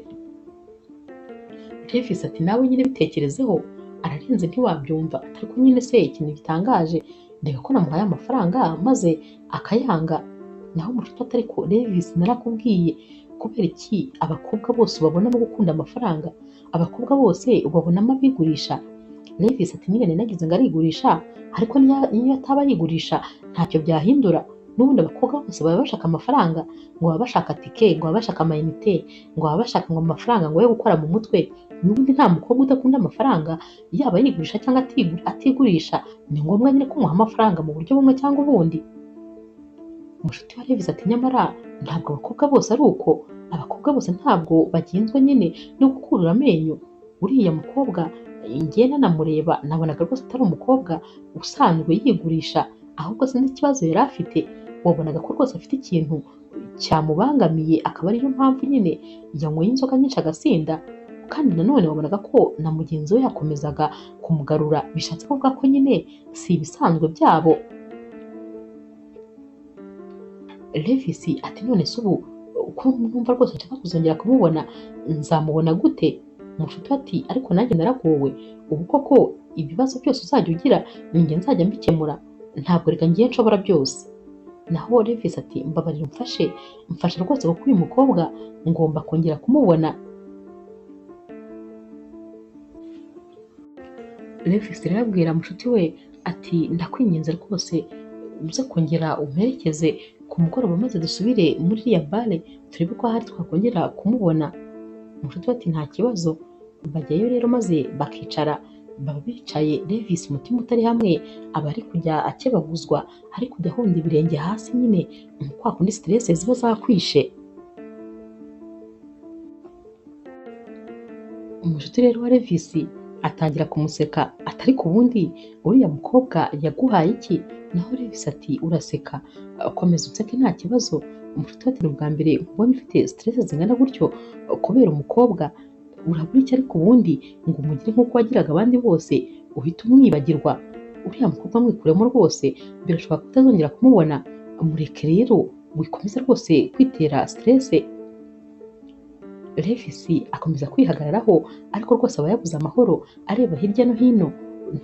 Davis ati nawe nyine bitekerezeho, ararenze ntiwabyumva, ariko nyine se ikintu gitangaje reba ko namuhaye amafaranga maze akayanga. Naho umushuti ati ariko Davis narakubwiye, kubera iki abakobwa bose ubabonamo gukunda amafaranga, abakobwa bose ubabonamo abigurisha? Davis ati nyine nagize ngo arigurisha, ariko niyo ataba yigurisha ntacyo byahindura, n'ubundi abakobwa bose baba bashaka amafaranga, ngo baba bashaka tike, ngo baba bashaka amayinite, ngo baba bashaka ngo amafaranga ngo yo gukora mu mutwe. N'ubundi nta mukobwa udakunda amafaranga, yaba yigurisha cyangwa atigurisha, ni ngombwa nyine kumuha amafaranga mu buryo bumwe cyangwa ubundi. Umushuti wa Davis ati nyamara ntabwo abakobwa bose ari uko, abakobwa bose ntabwo bagenzwa nyine no gukurura amenyo. Uriya mukobwa njye nanamureba nabonaga rwose atari umukobwa usanzwe yigurisha, ahubwo sinzi ikibazo yari afite, wabonaga ko rwose afite ikintu cyamubangamiye, akaba ariyo mpamvu nyine yanyweye inzoga nyinshi agasinda. Kandi nanone wabonaga ko na mugenzi we yakomezaga kumugarura, bishatse kuvuga ko nyine si ibisanzwe byabo. Davis ati none se ubu uko numva rwose nshaka kuzongera kumubona, nzamubona gute? Umushuti ati ariko nanjye naragowe, ubu koko ibibazo byose uzajya ugira ninjye nzajya mbikemura, ntabwo reka ngiye nshobora byose. Naho Davis ati mbabarira mfasha rwose kuko uyu mukobwa ngomba kongera kumubona. Davis rero abwira umushuti we ati ndakwinginze rwose uze kongera umperekeze ku mugoroba maze dusubire muri iriya bare turebe ko ahari twakongera kumubona. Umushuti we ati nta kibazo. Bajyayo rero maze bakicara, baba bicaye, Davis umutima utari hamwe aba ari kujya akebaguzwa, ari kujya ahonda ibirenge hasi nyine kwa kundi stress ziba zakwishe. Umushuti rero wa Davis atangira kumuseka atari ku bundi uriya mukobwa yaguhaye iki? Naho Davis ati uraseka, komeza useke nta kibazo. Umushuti ati ubwa mbere ubonye ufite stress zingana gutyo kubera umukobwa, urabura iki ariko ubundi ngo umugire nk'uko wagiraga abandi bose uhita umwibagirwa? Uriya mukobwa mwikuremo rwose, birashoboka ko utazongera kumubona, mureke rero wikomeza rwose kwitera stress. Davis akomeza kwihagararaho, ariko rwose aba yabuze amahoro, areba hirya no hino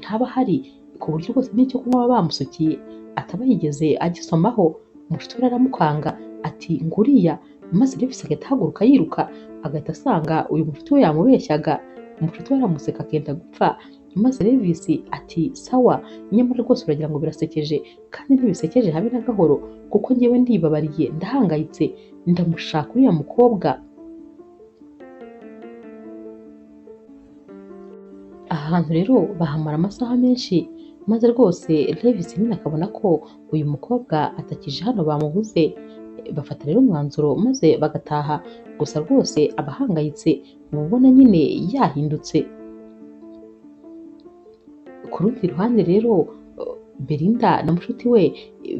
ntaba hari, ku buryo rwose n'icyo kunywa baba bamusukiye ataba yigeze agisomaho. Umushuti we aramukanga ati nguriya, maze Davis agahita ahaguruka yiruka, agahita asanga uyu mushuti we yamubeshyaga. Umushuti we aramuseka akenda gupfa, maze Davis ati sawa, nyamara rwose uragira ngo birasekeje, kandi ntibisekeje habe na gahoro, kuko njyewe ndibabariye, ndahangayitse, ndamushaka uriya mukobwa. Aha hantu rero bahamara amasaha menshi, maze rwose Davis nyine akabona ko uyu mukobwa atakije hano bamubuze. Bafata rero umwanzuro maze bagataha, gusa rwose abahangayitse mubona nyine yahindutse. Ku rundi ruhande rero Belinda na mushuti we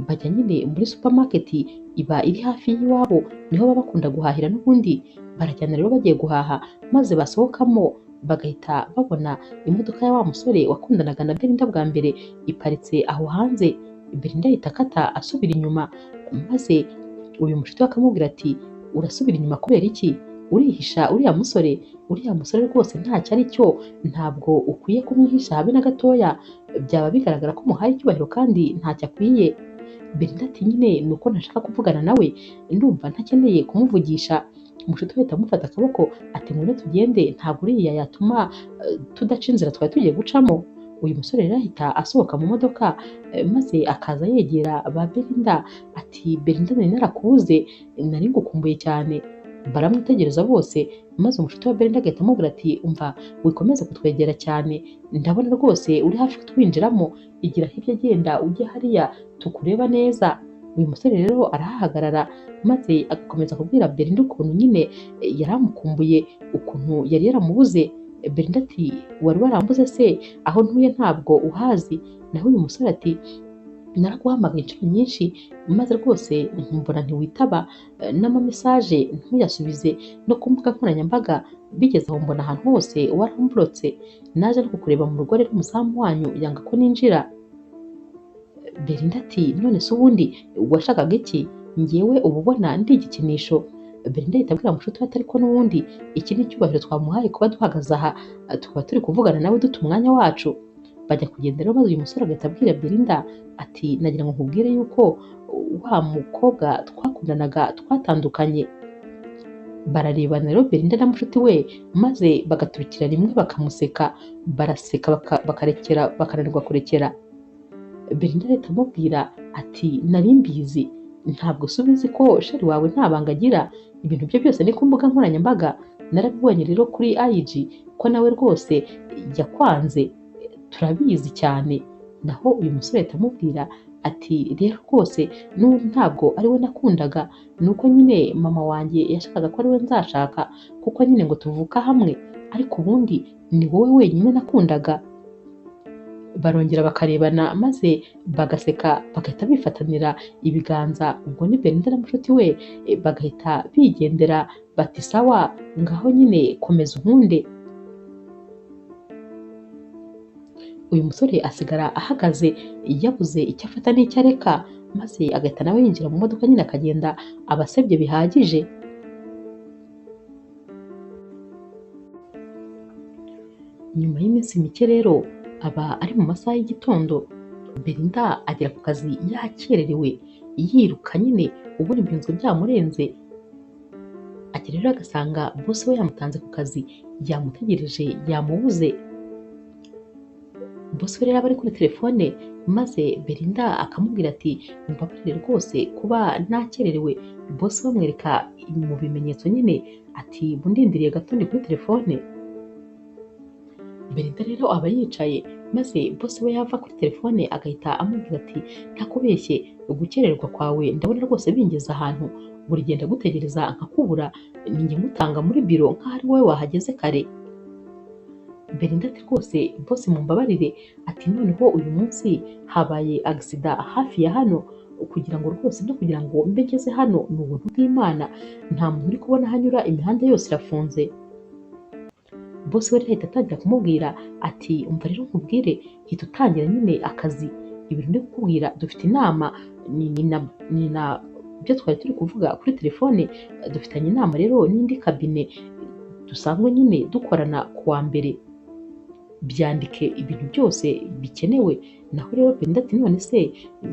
bajya nyine muri supermarket iba iri hafi y'iwabo, niho baba bakunda guhahira n'ubundi. Barajyana rero bagiye guhaha, maze basohokamo bagahita babona imodoka ya wa musore wakundanaga na Belinda bwa mbere iparitse aho hanze. Belinda ahita akata asubira inyuma, maze uyu mushuti we akamubwira ati urasubira inyuma kubera iki? Urihisha uriya musore rwose ntacyo ari cyo, ntabwo ukwiye kumwihisha habe na gatoya, byaba bigaragara ko umuhaye icyubahiro kandi ntacyo akwiye. Belinda ati nyine ni uko ntashaka kuvugana nawe, ndumva ntakeneye kumuvugisha. Umushuti we ahita amufata akaboko ati ngwino tugende, ntabwo uriya yatuma tudaca inzira twari tugiye gucamo. Uyu musore rero ahita asohoka mu modoka, maze akaza yegera ba Belinda ati Belinda nari narakubuze, nari ngukumbuye cyane. Baramwitegereza bose, maze umushuti wa Belinda agahita amubwira ati umva wikomeza kutwegera cyane, ndabona rwose uri hafi kutwinjiramo, igira hirya genda ujye hariya tukureba neza. Uyu musore rero arahahagarara, maze agakomeza kubwira Belinda ukuntu nyine yari amukumbuye, ukuntu yari yaramubuze. Belinda ati wari warambuze se? Aho ntuye ntabwo uhazi? Naho uyu musore ati naraguhamagaye inshuro nyinshi maze rwose mbona ntiwitaba, n'amamesaje ntuyasubize, no ku mbuga nkoranyambaga bigeze aho mbona ahantu hose waramburotse, naje no kukureba mu rugo rero umuzamu wanyu yanga ko ninjira. Belinda ati none se ubundi washakaga iki? Njyewe uba ubona ndi igikinisho? Belinda ahita abwira mushuti we ati ariko n'ubundi iki ni icyubahiro twamuhaye kuba duhagaze aha, tukaba turi kuvugana nawe duta umwanya wacu. Bajya kugenda rero maze uyu musore agahita abwira Belinda ati nagira ngo nkubwire yuko wa mukobwa twakundanaga twatandukanye. Bararebana rero Belinda na mushuti we maze bagaturikira rimwe bakamuseka, baraseka bakananirwa kurekera. Belinda ahita amubwira ati nari mbizi, ntabwo se ubizi ko sheri wawe nta banga agira, ibintu bye byose ni ku mbuga nkoranyambaga, narabibonye rero kuri IG ko nawe rwose yakwanze, turabizi cyane. Naho uyu musore ahita amubwira ati rero rwose n'ubu ntabwo ari we nakundaga, nuko nyine mama wanjye yashakaga ko ari we nzashaka kuko nyine ngo tuvuka hamwe, ariko ubundi ni wowe wenyine nakundaga. Barongera bakarebana maze bagaseka bagahita bifatanira ibiganza, ubwo ni Belinda na mushuti we bagahita bigendera bati sawa ngaho nyine komeza unkunde. Uyu musore asigara ahagaze yabuze icyo afata n'icyo areka, maze agahita nawe yinjira mu modoka nyine akagenda abasebye bihagije. Nyuma y'iminsi mike rero aba ari mu masaha y'igitondo, Belinda agera ku kazi yakererewe yiruka nyine ubona ibintu byamurenze. Agera rero agasanga boss we yamutanze ku kazi, yamutegereje yamubuze. Boss we rero aba ari kuri telefone maze Belinda akamubwira ati mbabarire rwose kuba nakererewe. Boss we amwereka mu bimenyetso nyine ati bundindiriye gato ndi kuri telefone. Belinda rero aba yicaye maze boss we yava kuri telefone agahita amubwira ati ntakubeshye gukererwa kwawe ndabona rwose bingeze ahantu, buri genda gutegereza nkakubura, ninjye ngutanga muri biro nk'aho ari wowe wahageze kare. Belinda ati rwose boss mumbabarire, ati noneho uyu munsi habaye accident hafi ya hano, kugira ngo rwose no kugira ngo mbe ngeze hano ni ubuntu bw'Imana, nta muntu uri kubona hanyura, imihanda yose irafunze. Boss we ahita atangira kumubwira ati umva rero nkubwire, hita utangira nyine akazi, ibintu ndi kukubwira dufite inama, ni na byo twari turi kuvuga kuri telefone, dufitanye inama rero n'indi kabine dusanzwe nyine dukorana ku wa mbere, byandike ibintu byose bikenewe. Naho rero Belinda ati none se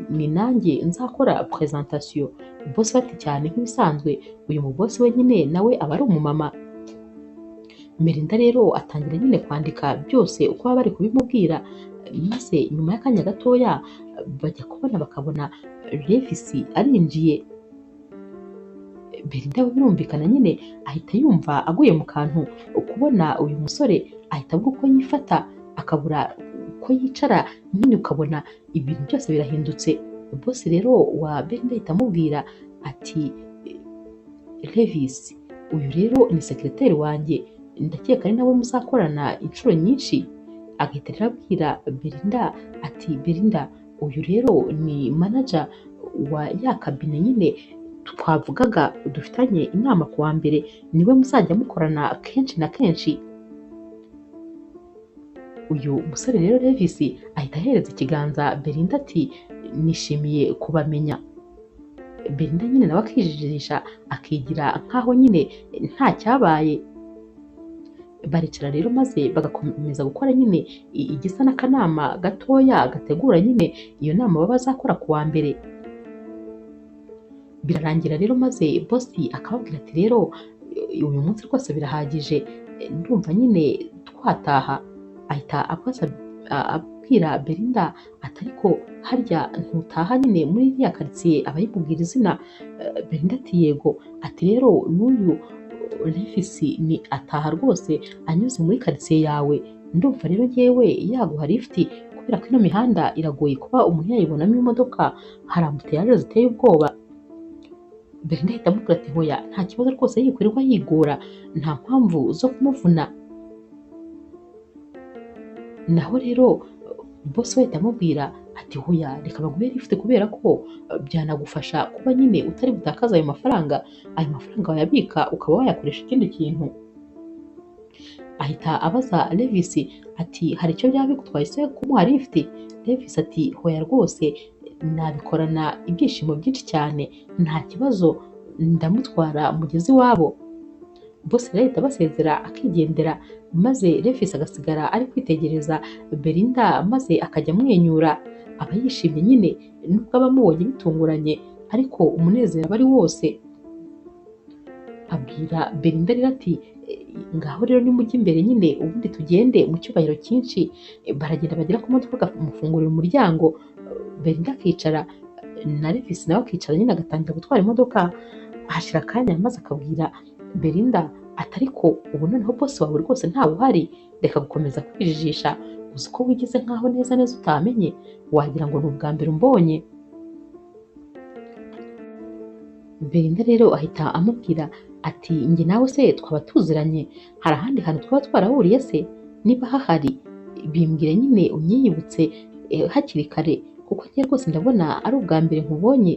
ni nanjye nzakora presentation? Boss ati cyane nk'ibisanzwe, uyu mu boss we nyine nawe aba ari umumama. Belinda rero atangira nyine kwandika byose uko baba bari kubimubwira, maze nyuma y'akanya gatoya bajya kubona bakabona Levisi arinjiye. Belinda we birumvikana nyine ahita yumva aguye mu kantu, kubona uyu musore ahita abura uko yifata, akabura uko yicara, nyine ukabona ibintu byose birahindutse. Boss rero wa Belinda ahita amubwira ati Levisi, uyu rero ni sekreteri wanjye, ndakeka ari nawe muzakorana inshuro nyinshi. Agahita rero abwira Belinda ati Belinda, uyu rero ni manager wa ya kabine nyine twavugaga dufitanye inama ku wa mbere, niwe muzajya mukorana kenshi na kenshi. Uyu musore rero Levisi ahita ahereza ikiganza Belinda ati nishimiye kubamenya. Belinda nyine nawe akijijisha akigira nkaho nyine nta cyabaye. Baricara rero maze bagakomeza gukora nyine igisa n'akanama gatoya gategura nyine iyo nama baba bazakora ku wa mbere. Birarangira rero maze boss akababwira ati rero uyu munsi rwose birahagije, ndumva nyine twataha. Ahita abwira Belinda ati ariko harya ntutaha nyine muri iriya karitsiye aba yimubwira izina? Belinda ati yego. Ati rero n'uyu Levisi ni ataha rwose anyuze muri karitsiye yawe, ndumva rero ngewe yaguha lift kubera ko ino mihanda iragoye kuba umuntu yayibonamo imodoka, hari ambutiyaje ziteye ubwoba. Belinda ahita amubwira ati hoya nta kibazo rwose, yikwirirwa yigora, nta mpamvu zo kumuvuna. Naho rero boss we ahita amubwira ati hoya reka baguhe lift kubera ko byanagufasha kuba nyine utari butakaze ayo mafaranga wayabika ukaba wayakoresha ikindi kintu. Ahita abaza Levis ati hari icyo byaba bigutwaye se kumuha lift? Levis ati hoya rwose nabikorana ibyishimo byinshi cyane, nta kibazo ndamutwara mugezi iwabo. Boss rero ahita abasezera akigendera, maze Levis agasigara ari kwitegereza Belinda maze akajya amwenyura. Aba yishimye nyine nubwo aba amubonye bitunguranye, ariko umunezero aba ari wose. Abwira Belinda rero ati ngaho rero nimujye imbere nyine ubundi tugende mu cyubahiro cyinshi. Baragenda bagera ku modoka bakamufungurira umuryango, Belinda akicara na Levis nawe akicara nyine agatangira gutwara imodoka. Hashira akanya maze akabwira Belinda ati ariko ubu noneho boss wawe rwose ntawe uhari, reka gukomeza kwijijisha, uzi ko wigize nkaho neza neza utamenye, wagira ngo ni ubwa mbere umbonye. Belinda rero ahita amubwira ati njye nawe se twaba tuziranye, hari ahandi hantu twaba twarahuriye se? Niba hahari bimbwire nyine unyiyibutse hakiri kare, kuko njye rwose ndabona ari ubwa mbere nkubonye.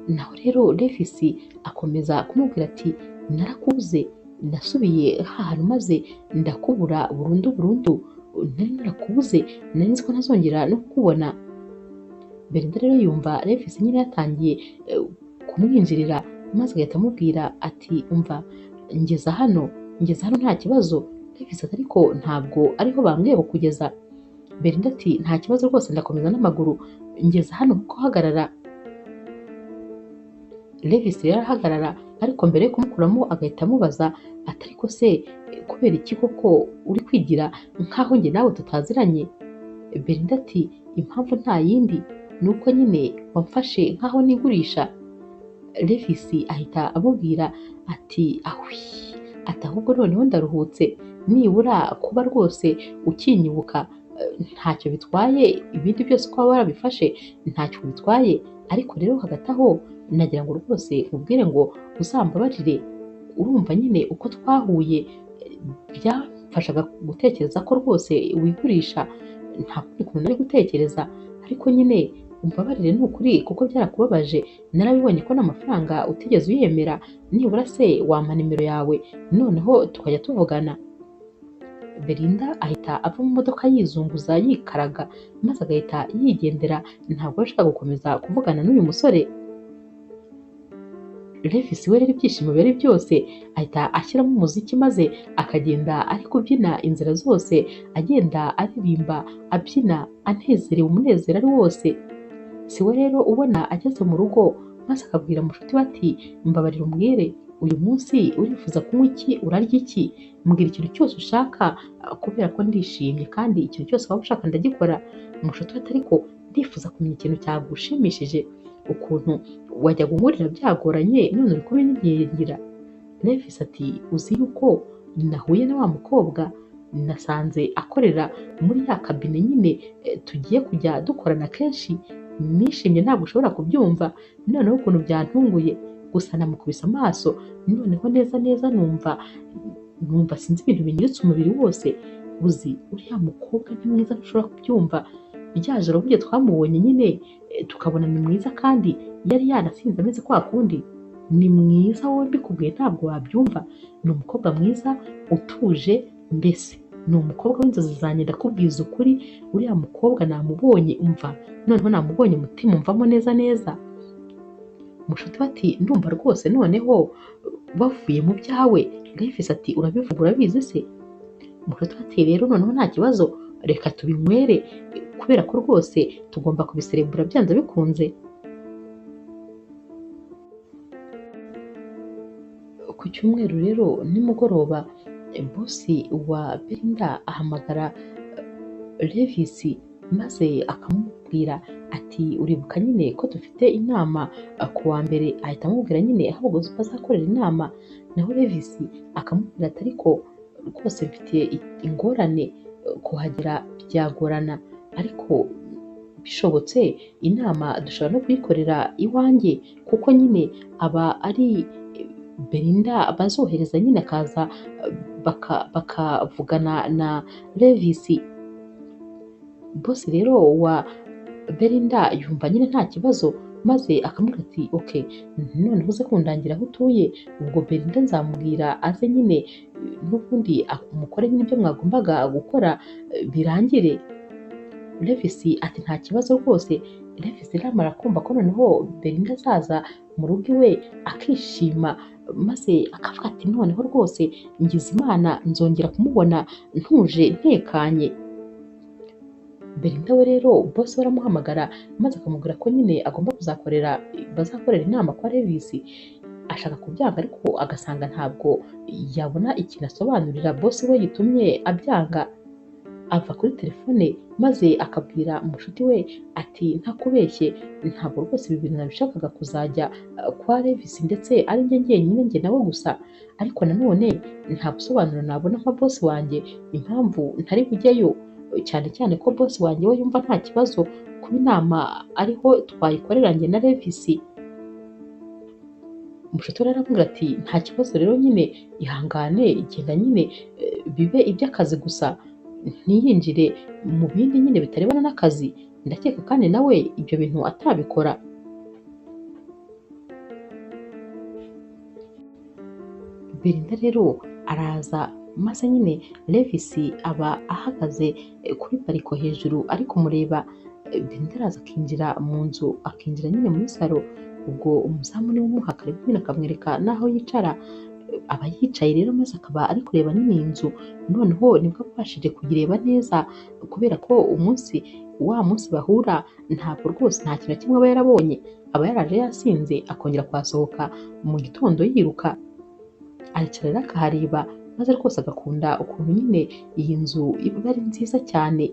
Naho rero Levis akomeza kumubwira ati narakubuze, nasubiye hantu maze ndakubura burundu, nari narakubuze, nari nzi ko ntazongera no kukubona. Belinda rero yumva Levis nyine yatangiye kumwinjirira, maze agahita amubwira ati umva ngeza hano nta kibazo. Levis ati ariko ntabwo ariho bambwiye kukugeza. Belinda ati nta kibazo rwose ndakomeza n'amaguru, ngeza hano kuko hagarara. Levis rero arahagarara, ariko mbere yo kumukuramo agahita amubaza ati ariko se kubera iki koko uri kwigira nkaho njye nawe tutaziranye? Belinda ati impamvu nta yindi, ni uko nyine wamfashe nkaho nigurisha. Levis ahita amubwira ati ahwi, ati ahubwo noneho ndaruhutse, nibura kuba rwose ukinyibuka ntacyo bitwaye, ibindi byose uko waba warabifashe ntacyo bitwaye, ariko rero hagati aho nagira ngo rwose nkubwire ngo uzambabarire, urumva nyine uko twahuye byamfashaga gutekereza ko rwose wigurisha, nta kundi kuntu nari gutekereza, ariko nyine umbabarire ni ukuri kuko byarakubabaje, narabibonye ko n'amafaranga utigeze uyemera, nibura se wampa nimero yawe noneho tukajya tuvugana. Belinda ahita ava mu modoka yizunguza yikaraga, maze agahita yigendera, ntabwo yashaka gukomeza kuvugana n'uyu musore. Levis we rero ibyishimo biri byose ahita ashyiramo umuziki, maze akagenda ari kubyina inzira zose, agenda aririmba abyina anezerewe, umunezero ari wose. Si we rero ubona ageze mu rugo, maze akabwira mushuti we ati mbabarira umbwire uyu munsi urifuza kunywa iki, urarya iki, mbwira ikintu cyose ushaka kubera ko ndishimye kandi ikintu cyose waba ushaka ndagikora. Mushuti we ati ariko ndifuza kumenya ikintu cyagushimishije, ukuntu wajya guhurira byagoranye none uri kubinkingira. Levis ati uzi yuko nahuye na wa mukobwa, nasanze akorera muri ya kabine nyine tugiye kujya dukorana kenshi, nishimye ntabwo ushobora kubyumva, noneho ukuntu byantunguye, gusa namukubise amaso, noneho neza neza numva sinzi ibintu binyiritse umubiri wose. Uzi uriya mukobwa ni mwiza ntushobora kubyumva, rya joro burya twamubonye nyine tukabona ni mwiza kandi yari yanasinze ameze kwa kundi, ni mwiza wowe mbikubwiye ntabwo wabyumva, ni umukobwa mwiza utuje, mbese ni umukobwa w'inzozi zanjye ndakubwiza ukuri. Uriya mukobwa namubonye umva, noneho namubonye umutima umvamo neza neza. Mushuti we ati ndumva rwose noneho bavuye mu byawe. Levis ati urabivuga urabizi se? Mushuti we ati rero noneho nta kibazo, reka tubinywere kubera ko rwose tugomba kubiserebura byanze bikunze. Ku cyumweru rero nimugoroba, bosi wa Belinda ahamagara Levis maze akamubwira ati uribuka nyine ko dufite inama ku wa mbere? Ahita amubwira nyine aho bazakorera inama, naho Levis akamubwira ati ariko rwose mfite ingorane kuhagera byagorana, ariko bishobotse inama dushobora no kuyikorera iwanjye, kuko nyine aba ari Belinda bazohereza nyine akaza bakavugana na Levis. Boss rero wa Belinda yumva nyine nta kibazo maze akamubwira ati okay, noneho uze kundangira aho utuye, ubwo Belinda nzamubwira aze nyine n'ubundi mukore nyine ibyo mwagombaga gukora birangire. Levis ati nta kibazo rwose. Levis rero amara kumva ko noneho Belinda azaza mu rugo iwe akishima maze akavuga ati noneho rwose ngize Imana nzongera kumubona ntuje ntekanye. Belinda we rero boss we aramuhamagara maze akamubwira ko nyine agomba bazakorera inama kwa Levis. Ashaka kubyanga ariko agasanga ntabwo yabona ikintu asobanurira boss we gitumye abyanga. Ava kuri telefone maze akabwira umushuti we ati ntakubeshye ntabwo rwose ibi bintu nabishakaga kuzajya kwa Levis ndetse ari njye njyenyine njye nawe gusa, ariko nanone nta busobanuro nabona nka boss wanjye impamvu ntari bujyeyo, cyane cyane ko boss wanjye we yumva nta kibazo kuba inama ariho twayikorera njye na Levis. Umushuti we aramubwira ati nta kibazo rero nyine ihangane genda nyine bibe iby'akazi gusa ntiyinjire mu bindi nyine bitarebana n'akazi, ndakeka kandi nawe ibyo bintu atabikora. Belinda rero araza maze nyine Levis aba ahagaze kuri bariko hejuru ari kumureba. Belinda araza akinjira mu nzu akinjira nyine muri salo, ubwo umuzamu niwe umuha karibu nyine akamwereka n'aho yicara. Aba yicaye rero maze akaba ari kureba nyine iyi nzu, noneho nibwo abashije kuyireba neza kubera ko wa munsi bahura ntabwo rwose nta kintu na kimwe aba yarabonye, aba yaraje yasinze akongera kuhasohoka mu gitondo yiruka. Aricara rero akahareba maze rwose agakunda ukuntu nyine iyi nzu iba ari nziza cyane.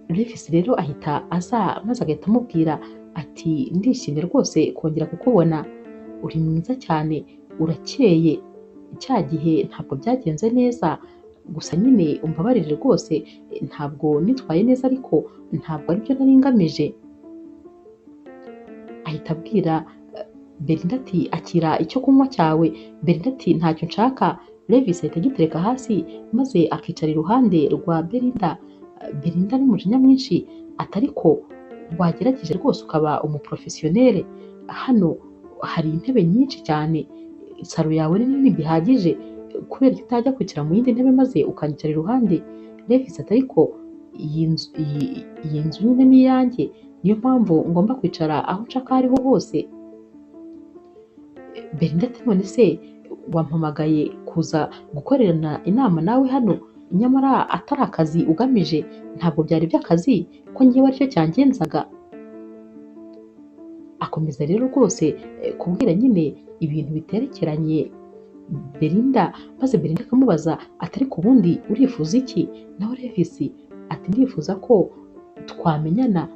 Levis rero ahita aza maze agahita amubwira ati ndishimye rwose kongera kukubona, uri mwiza cyane urakeye, cya gihe ntabwo byagenze neza gusa nyine umbabarire rwose ntabwo nitwaye neza ariko ntabwo aribyo nari ngamije. Ahita abwira Belinda ati akira icyo kunywa cyawe. Belinda ati ntacyo nshaka. Levis ahita agitereka hasi maze akicara iruhande rwa Belinda. Belinda n'umujinya mwinshi ati ariko wagerageje rwose ukaba umuprofesiyoneri, hano hari intebe nyinshi cyane, salo yawe ni nini bihagije kubera ko utajya kwicara mu yindi ntebe maze ukanyicara iruhande. Levis ati ariko iyi nzu nyine ni iyanjye, niyo mpamvu ngomba kwicara aho nshaka aho ariho hose. Belinda ati none se wampamagaye kuza gukorerana inama nawe hano nyamara atari akazi ugamije, ntabwo byari iby'akazi ko njyewe aricyo cyangenzaga. Akomeza rero rwose kubwira nyine ibintu biterekeranye Belinda, maze Belinda akamubaza ati ariko ubundi urifuza iki? Nawe Levis ati ndifuza ko twamenyana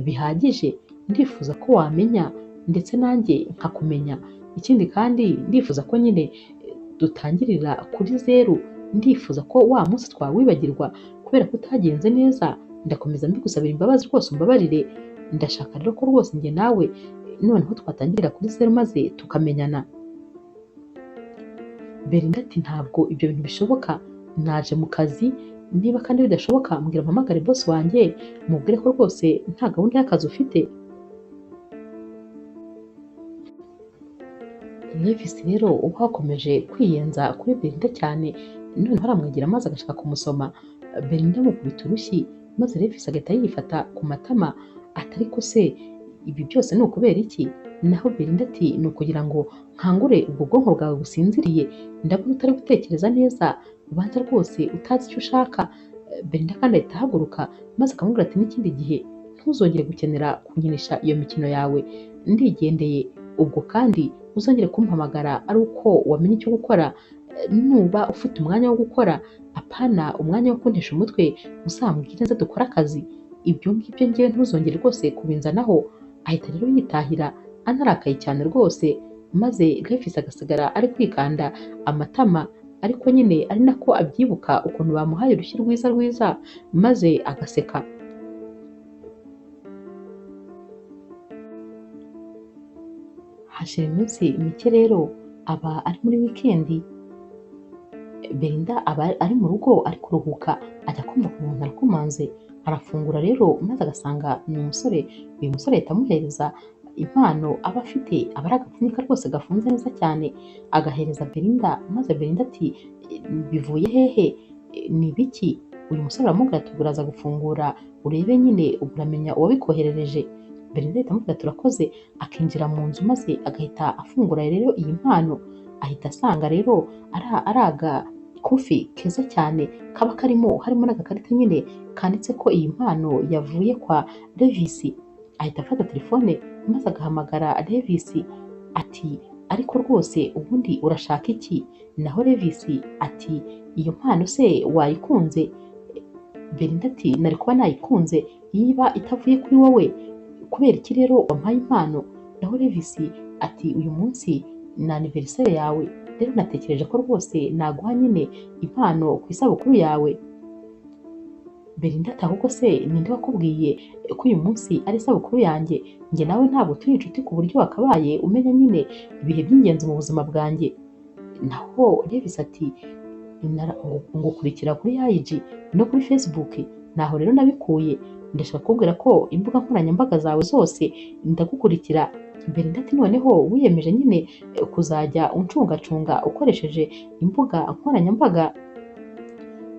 bihagije, ndifuza ko wamenya ndetse nanjye nkakumenya, ikindi kandi ndifuza ko nyine dutangirira kuri zeru, ndifuza ko wa munsi twawibagirwa kubera ko utagenze neza, ndakomeza mbigusabira imbabazi rwose umbabarire, ndashaka rero ko rwose njye nawe noneho twatangirira kuri zeru maze tukamenyana. Belinda ati ntabwo ibyo bintu bishoboka, naje mu kazi, niba kandi bidashoboka mbwira mpamagare boss wanjye mubwire ko rwose nta gahunda y'akazi ufite. Levis rero uba wakomeje kwiyenza kuri Belinda cyane, noneho aramwegera maze agashaka kumusoma. Belinda amukubita urushyi maze Levis agahita yifata ku matama ati ariko se ibi byose ni ukubera iki? Naho Belinda ati ni ukugira ngo nkangure ubwo bwonko bwawe businziriye, ndabona utari gutekereza neza, ubanza rwose utazi icyo ushaka. Belinda kandi ahita ahaguruka maze akamubwira ati n'ikindi gihe ntuzongere gukenera kunkinisha iyo mikino yawe, ndigendeye, ubwo kandi uzongere kumpamagara ari uko wamenye icyo gukora, nuba ufite umwanya wo gukora apana umwanya wo kuntesha umutwe, uzambwire nze dukore akazi, ibyo ngibyo njyewe ntuzongere rwose kubinzanaho. Ahita rero yitahira anarakaye cyane rwose, maze Levis agasigara ari kwikanda amatama ariko nyine ari nako abyibuka ukuntu bamuhaye urushyi rwiza rwiza maze agaseka. Hashira iminsi mike rero aba ari muri wikendi, Belinda aba ari mu rugo ari kuruhuka ajya kumva ukuntu umuntu arakomanze, arafungura rero maze agasanga ni umusore. Uyu musore ahita amuhereza impano aba afite, aba ari agapfunyika rwose gafunze neza cyane, agahereza Belinda, maze Belinda ati bivuye hehe? Ni ibiki? Uyu musore aramubwira ati uraza gufungura urebe nyine uramenya uwabikoherereje. Belinda ahita amubwira ati urakoze, akinjira mu nzu maze agahita afungura rero iyi mpano, ahita asanga rero ari agakufi keza cyane kaba harimo n'agakarita nyine kanditse ko iyi mpano yavuye kwa Levis. Ahita afata telefone maze agahamagara Levis ati ariko rwose ubundi urashaka iki? Naho Levis ati iyo mpano se wayikunze? Belinda ati nari kuba nayikunze yiba itavuye kuri wowe, kubera iki rero wampaye impano? Naho Levis ati uyu munsi ni anniversaire yawe, rero natekereje ko rwose naguha nyine impano ku isabukuru yawe. Belinda ati ahubwo se ninde wakubwiye ko uyu munsi ari isabukuru yanjye? Njye nawe ntabwo turi inshuti ku buryo wakabaye umenya nyine ibihe by'ingenzi mu buzima bwanjye. Naho Levis ati ngukurikira kuri IG no kuri Facebook, naho rero nabikuye, ndashaka kukubwira ko imbuga nkoranyambaga zawe zose ndagukurikira. Belinda ati noneho wiyemeje nyine kuzajya uncungacunga ukoresheje imbuga nkoranyambaga?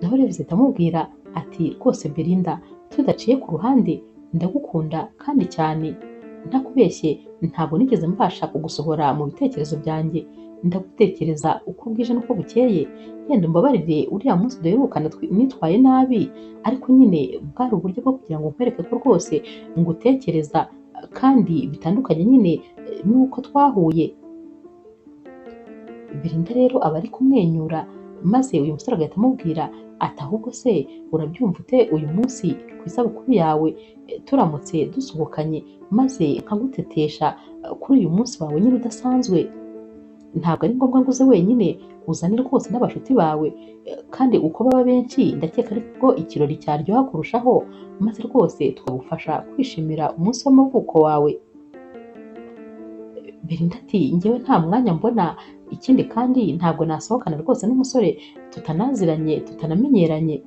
Naho Levis ahita amubwira ati rwose Belinda, tudaciye ku ruhande ndagukunda kandi cyane, ntakubeshye ntabwo nigeze mbasha kugusohora mu bitekerezo byanjye, ndagutekereza uko bwije n'uko bukeye. Yenda umbabarire uriya munsi duherukana nitwaye nabi, ariko nyine bwari uburyo bwo kugira ngo nkwereke ko rwose ngutekereza kandi bitandukanye nyine n'uko twahuye. Belinda rero aba ari kumwenyura, maze uyu musore agahita amubwira ati ahubwo se urabyumva ute uyu munsi ku isabukuru yawe turamutse dusohokanye maze nkagutetesha kuri uyu munsi wawe nyine udasanzwe? Ntabwo ari ngombwa ngo uze wenyine, uzane rwose n'abashuti bawe, kandi uko baba benshi ndakeka ariko ikirori cyaryoha kurushaho, maze rwose tukagufasha kwishimira umunsi w'amavuko wawe. Belinda ati njyewe nta mwanya mbona, ikindi kandi ntabwo nasohokana rwose n'umusore tutanaziranye tutanamenyeranye.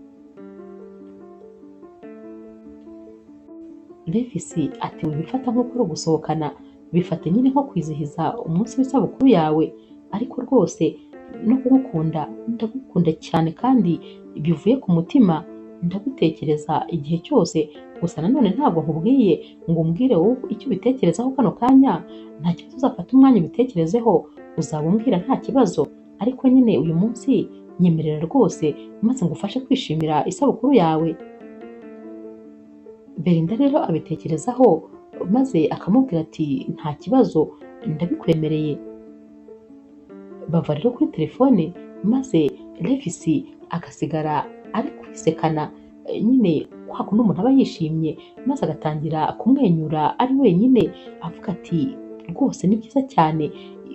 Levis ati wibifata nk'uko ari ugusohokana, bifate nyine nko kwizihiza umunsi w'isabukuru yawe, ariko rwose no kugukunda, ndagukunda cyane kandi bivuye ku mutima, ndagutekereza igihe cyose. Gusa nanone ntabwo nkubwiye ngo umbwire wowe icyo ubitekerezaho kano kanya, nta kibazo uzafata umwanya ubitekerezeho uzaba umbwira nta kibazo, ariko nyine uyu munsi nyemerera rwose maze ngufashe kwishimira isabukuru yawe. Belinda rero abitekerezaho maze akamubwira ati nta kibazo ndabikwemereye. Bava rero kuri telefone maze Levis agasigara ari kwisekana nyine kwa kundi umuntu aba yishimye, maze agatangira kumwenyura ari wenyine avuga ati rwose ni byiza cyane,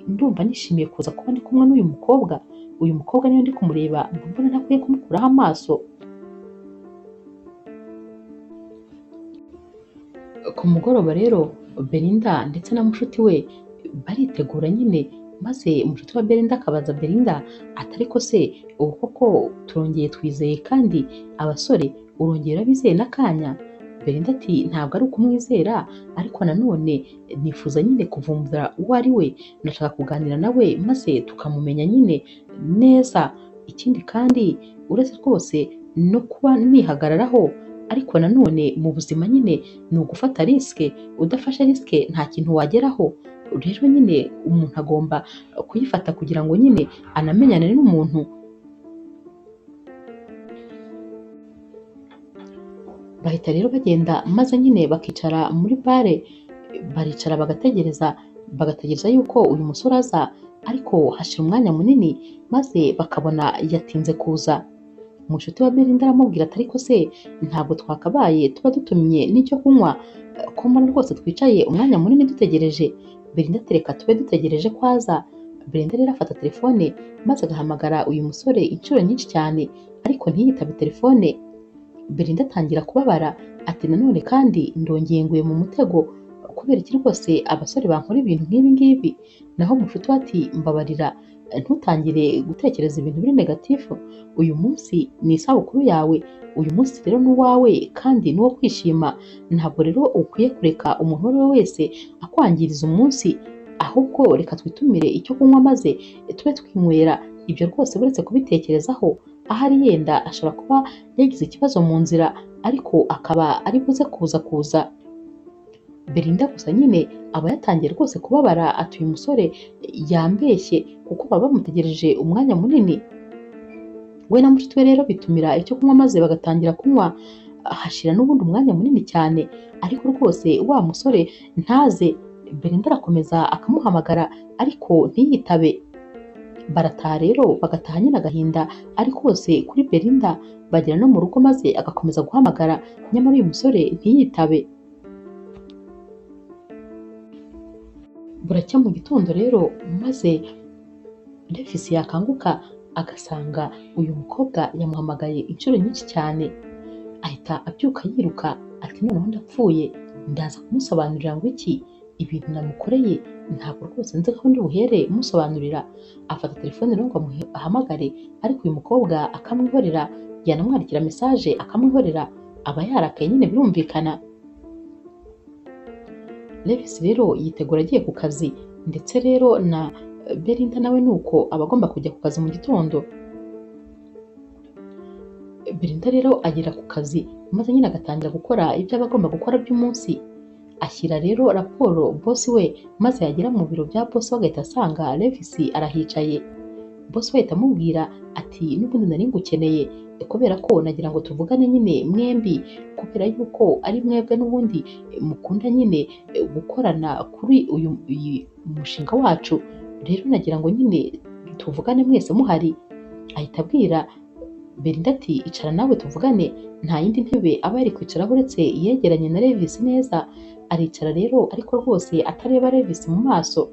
ndumva nishimiye kuza kuba ndi kumwe n'uyu mukobwa. Uyu mukobwa niyo ndi kumureba mbona ntakwiye kumukuraho amaso. Ku mugoroba rero Belinda ndetse na mushuti we baritegura nyine, maze mushuti wa Belinda akabaza Belinda ati ariko se ubu koko turongeye twizeye kandi abasore urongera bizeye n'akanya? Belinda ati ntabwo ari ukumwizera, ariko nanone nifuza nyine kuvumbura uwo ari we, nashaka kuganira nawe maze tukamumenya nyine neza. Ikindi kandi uretse rwose no kuba nihagararaho, ariko nanone mu buzima nyine ni ugufata risike, udafashe risike nta kintu wageraho. Rero nyine umuntu agomba kuyifata kugira ngo nyine anamenyane n'umuntu. Bahita rero bagenda maze nyine bakicara muri bare, baricara bagategereza yuko uyu musore aza, ariko hashira umwanya munini maze bakabona yatinze kuza. Umushuti wa Belinda aramubwira ati ariko se ntabwo twakabaye tuba dutumye n'icyo kunywa, ko mbona rwose twicaye umwanya munini dutegereje? Belinda ati reka tube dutegereje ko aza. Belinda rero afata telefone maze agahamagara uyu musore inshuro nyinshi cyane, ariko ntiyitabe telefone. Belinda atangira kubabara ati nanone kandi ndongeye nguye mu mutego, kubera iki rwose abasore bankora ibintu nk'ibi ngibi? Naho mushuti we ati mbabarira ntutangire gutekereza ibintu biri negatifu. Uyu munsi ni isabukuru yawe, uyu munsi rero ni uwawe kandi ni uwo kwishima. Ntabwo rero ukwiye kureka umuntu uwo ari we wese akwangiriza umunsi, ahubwo reka twitumire icyo kunywa maze tube twinywera. Ibyo rwose buretse kubitekerezaho, ahari yenda ashobora kuba yagize ikibazo mu nzira ariko akaba ari buze kuza. Belinda gusa nyine aba yatangiye rwose kubabara, ati uyu musore yambeshye kuko baba bamutegereje umwanya munini. We na mushiki we rero bitumira icyo kunywa maze bagatangira kunywa, hashira n'ubundi umwanya munini cyane ariko rwose wa musore ntaze. Belinda arakomeza akamuhamagara ariko ntiyitabe. Barataha rero bagataha nyine agahinda ari kose kuri Belinda, bagera no mu rugo maze agakomeza guhamagara nyamara uyu musore ntiyitabe. Buracya mu gitondo rero maze Davis yakanguka agasanga uyu mukobwa yamuhamagaye inshuro nyinshi cyane, ahita abyuka yiruka ati noneho ndapfuye, ndaza kumusobanurira ngo iki ibintu namukoreye ntabwo rwose nzi aho ndi buhere musobanurira. Afata telefone rero ngo ahamagare ariko uyu mukobwa akamwihorera, yanamwandikira mesaje akamwihorera, aba yarakaye nyine birumvikana. Davis rero yitegura agiye ku kazi ndetse rero na Belinda nawe nuko aba agomba kujya ku kazi mu gitondo. Belinda rero agera ku kazi maze nyine agatangira gukora ibyo aba agomba gukora by'umunsi. Ashyira rero raporo bosi we maze yagera mu biro bya bosi we agahita asanga Davis arahicaye. Bosi we ahita amubwira ati n'ubundi nari ngukeneye kubera ko nagira ngo tuvugane nyine mwembi, kubera yuko ari mwebwe n'ubundi mukunda nyine gukorana kuri uyu mushinga wacu, rero nagira ngo nyine tuvugane mwese muhari. Ahita abwira Belinda ati icara nawe tuvugane. Nta yindi ntebe aba yari kwicaraho uretse yegeranye na Davis neza. Aricara rero ariko rwose atareba Davis mu maso.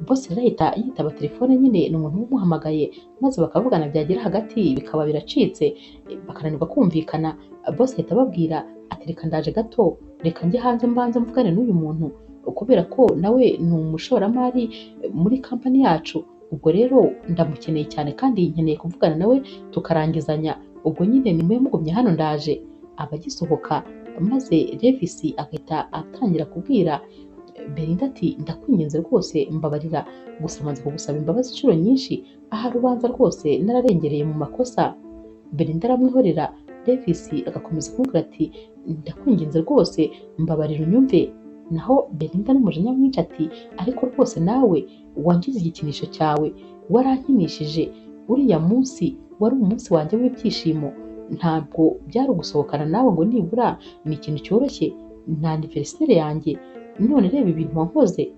Bosi rero ahita yitaba telefone nyine ni umuntu umuhamagaye maze bakavugana, byagera hagati bikaba biracitse bakananirwa kumvikana. Bosi ahita ababwira ati reka ndaje gato, reka njye hanze mbanze mvugane n'uyu muntu kubera ko nawe ni umushoramari muri kampani yacu, ubwo rero ndamukeneye cyane kandi nkeneye kuvugana nawe tukarangizanya, ubwo nyine nimwe mugumye hano ndaje. Abagisohoka maze Davis agahita atangira kubwira Belinda ati ndakwinginze rwose mbabarira, gusa maze kugusaba imbabazi inshuro nyinshi, aha rubanza rwose nararengereye mu makosa. Belinda aramwihorera, Davis agakomeza kumubwira ati ndakwinginze rwose mbabarira unyumve. Naho Belinda n'umujinya mwinshi ati ariko rwose nawe wangize igikinisho cyawe, warankinishije, uriya munsi wari umunsi wanjye w'ibyishimo, ntabwo byari ugusohokana nawe ngo nibura ni ikintu cyoroshye, nta anniversaire yanjye, none reba ibintu wankoze.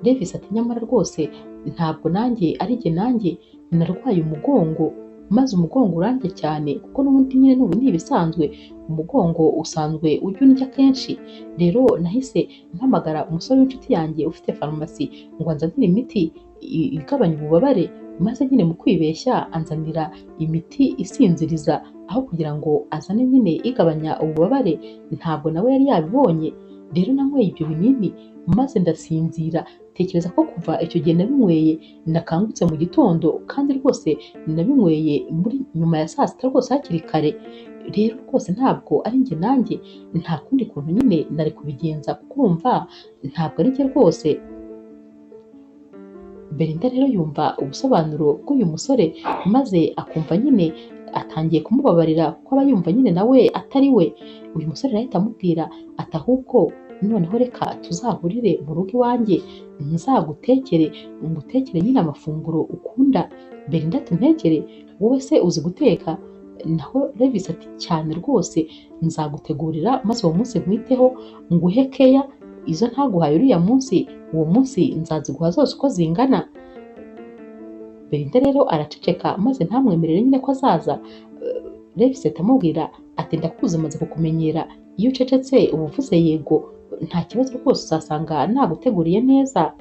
Davis ati nyamara rwose ntabwo nanjye ari jye, nanjye narwaye umugongo maze umugongo urandya cyane kuko n'ubundi nyine n'ubu ni ibisanzwe, umugongo usanzwe ujya undya kenshi, rero nahise mpamagara umusore w'inshuti yanjye ufite farumasi ngo anzanire imiti igabanya ububabare, maze nyine mu kwibeshya anzanira imiti isinziriza aho kugira ngo azane nyine igabanya ububabare, ntabwo nawe yari yabibonye. Rero nanyweye ibyo binini maze ndasinzira. Tekereza ko kuva icyo gihe nabinyweye nakangutse mu gitondo kandi rwose nabinyweye muri nyuma ya saa sita rwose hakiri kare, rero rwose ntabwo ari njye nanjye, nta kundi kuntu nyine nari kubigenza kuko urumva ntabwo ari njye rwose. Belinda rero yumva ubusobanuro bw'uyu musore maze akumva nyine atangiye kumubabarira kuko aba yumva nyine nawe atari we. Uyu musore arahita amubwira ati ahubwo noneho reka tuzahurire mu rugo iwanjye nzagutekere, ngutekere nyine amafunguro ukunda. Belinda ati ntekere, wowe se uzi guteka? Naho Davis ati cyane rwose, nzagutegurira maze uwo munsi nkwiteho nguhe keya, izo ntaguhaye uriya munsi, uwo munsi nzaziguha zose uko zingana. Belinda rero araceceka maze ntamwemerere nyine ko azaza. Davis ahita amubwira ati ndakuzi maze kukumenyera, iyo ucecetse uba uvuze yego, nta kibazo rwose uzasanga naguteguriye neza.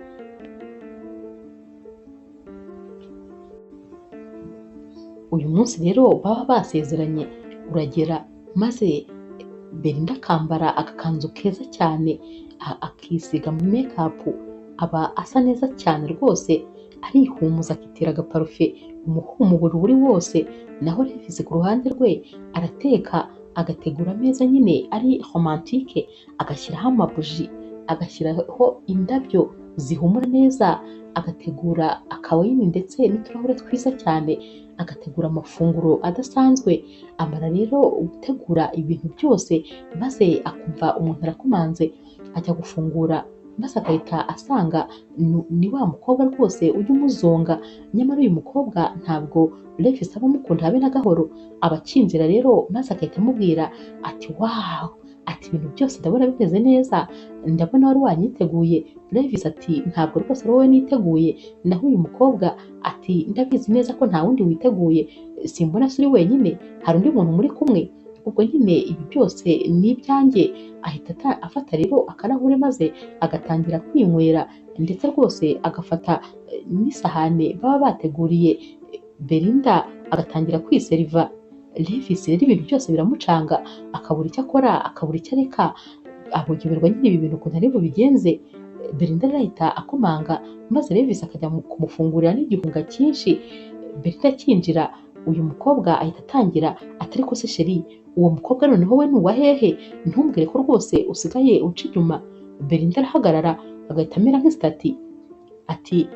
Uyu munsi rero baba basezeranye uragera maze Belinda akambara agakanzu keza cyane akisiga mu makeup, aba asa neza cyane rwose, arihumuza akitera agaparufe umuhumuro buri wose, naho Levis ku ruhande rwe arateka agategura ameza nyine ari romantike, agashyiraho amabuji, agashyiraho indabyo zihumura neza, agategura akawayini ndetse n'uturahure twiza cyane, agategura amafunguro adasanzwe. Amara rero gutegura ibintu byose maze akumva umuntu arakomanze, ajya gufungura maze agahita asanga ni wa mukobwa rwose ujya umuzonga. Nyamara uyu mukobwa ntabwo Levis aba amukunda habe na gahoro, aba akinjira rero maze agahita amubwira ati wawu, ati ibintu byose ndabona bimeze neza, ndabona wari wanyiteguye. Levis ati ntabwo rwose ari wowe niteguye, naho uyu mukobwa ati ndabizi neza ko nta wundi witeguye, simbona se uri wenyine, hari undi muntu muri kumwe. Ubwo nyine ibi byose ni ibyanjye. Ahita afata rero akarahure maze agatangira kwinywera, ndetse rwose agafata n'isahane baba bateguriye Belinda agatangira kwiseriva. Levis rero ibintu byose biramucanga, akabura icyo akora, akabura icyo areka, abogeberwa nyine ibi bintu ukuntu ari bubigenze. Belinda rero ahita akomanga maze Levis akajya kumufungurira n'igihunga cyinshi. Belinda akinjira, uyu mukobwa ahita atangira ati ariko se sheri, uwo mukobwa noneho we ni uwa hehe? Ntumbwire ko rwose usigaye unca inyuma. Belinda arahagarara agahita amera nk'isitati ati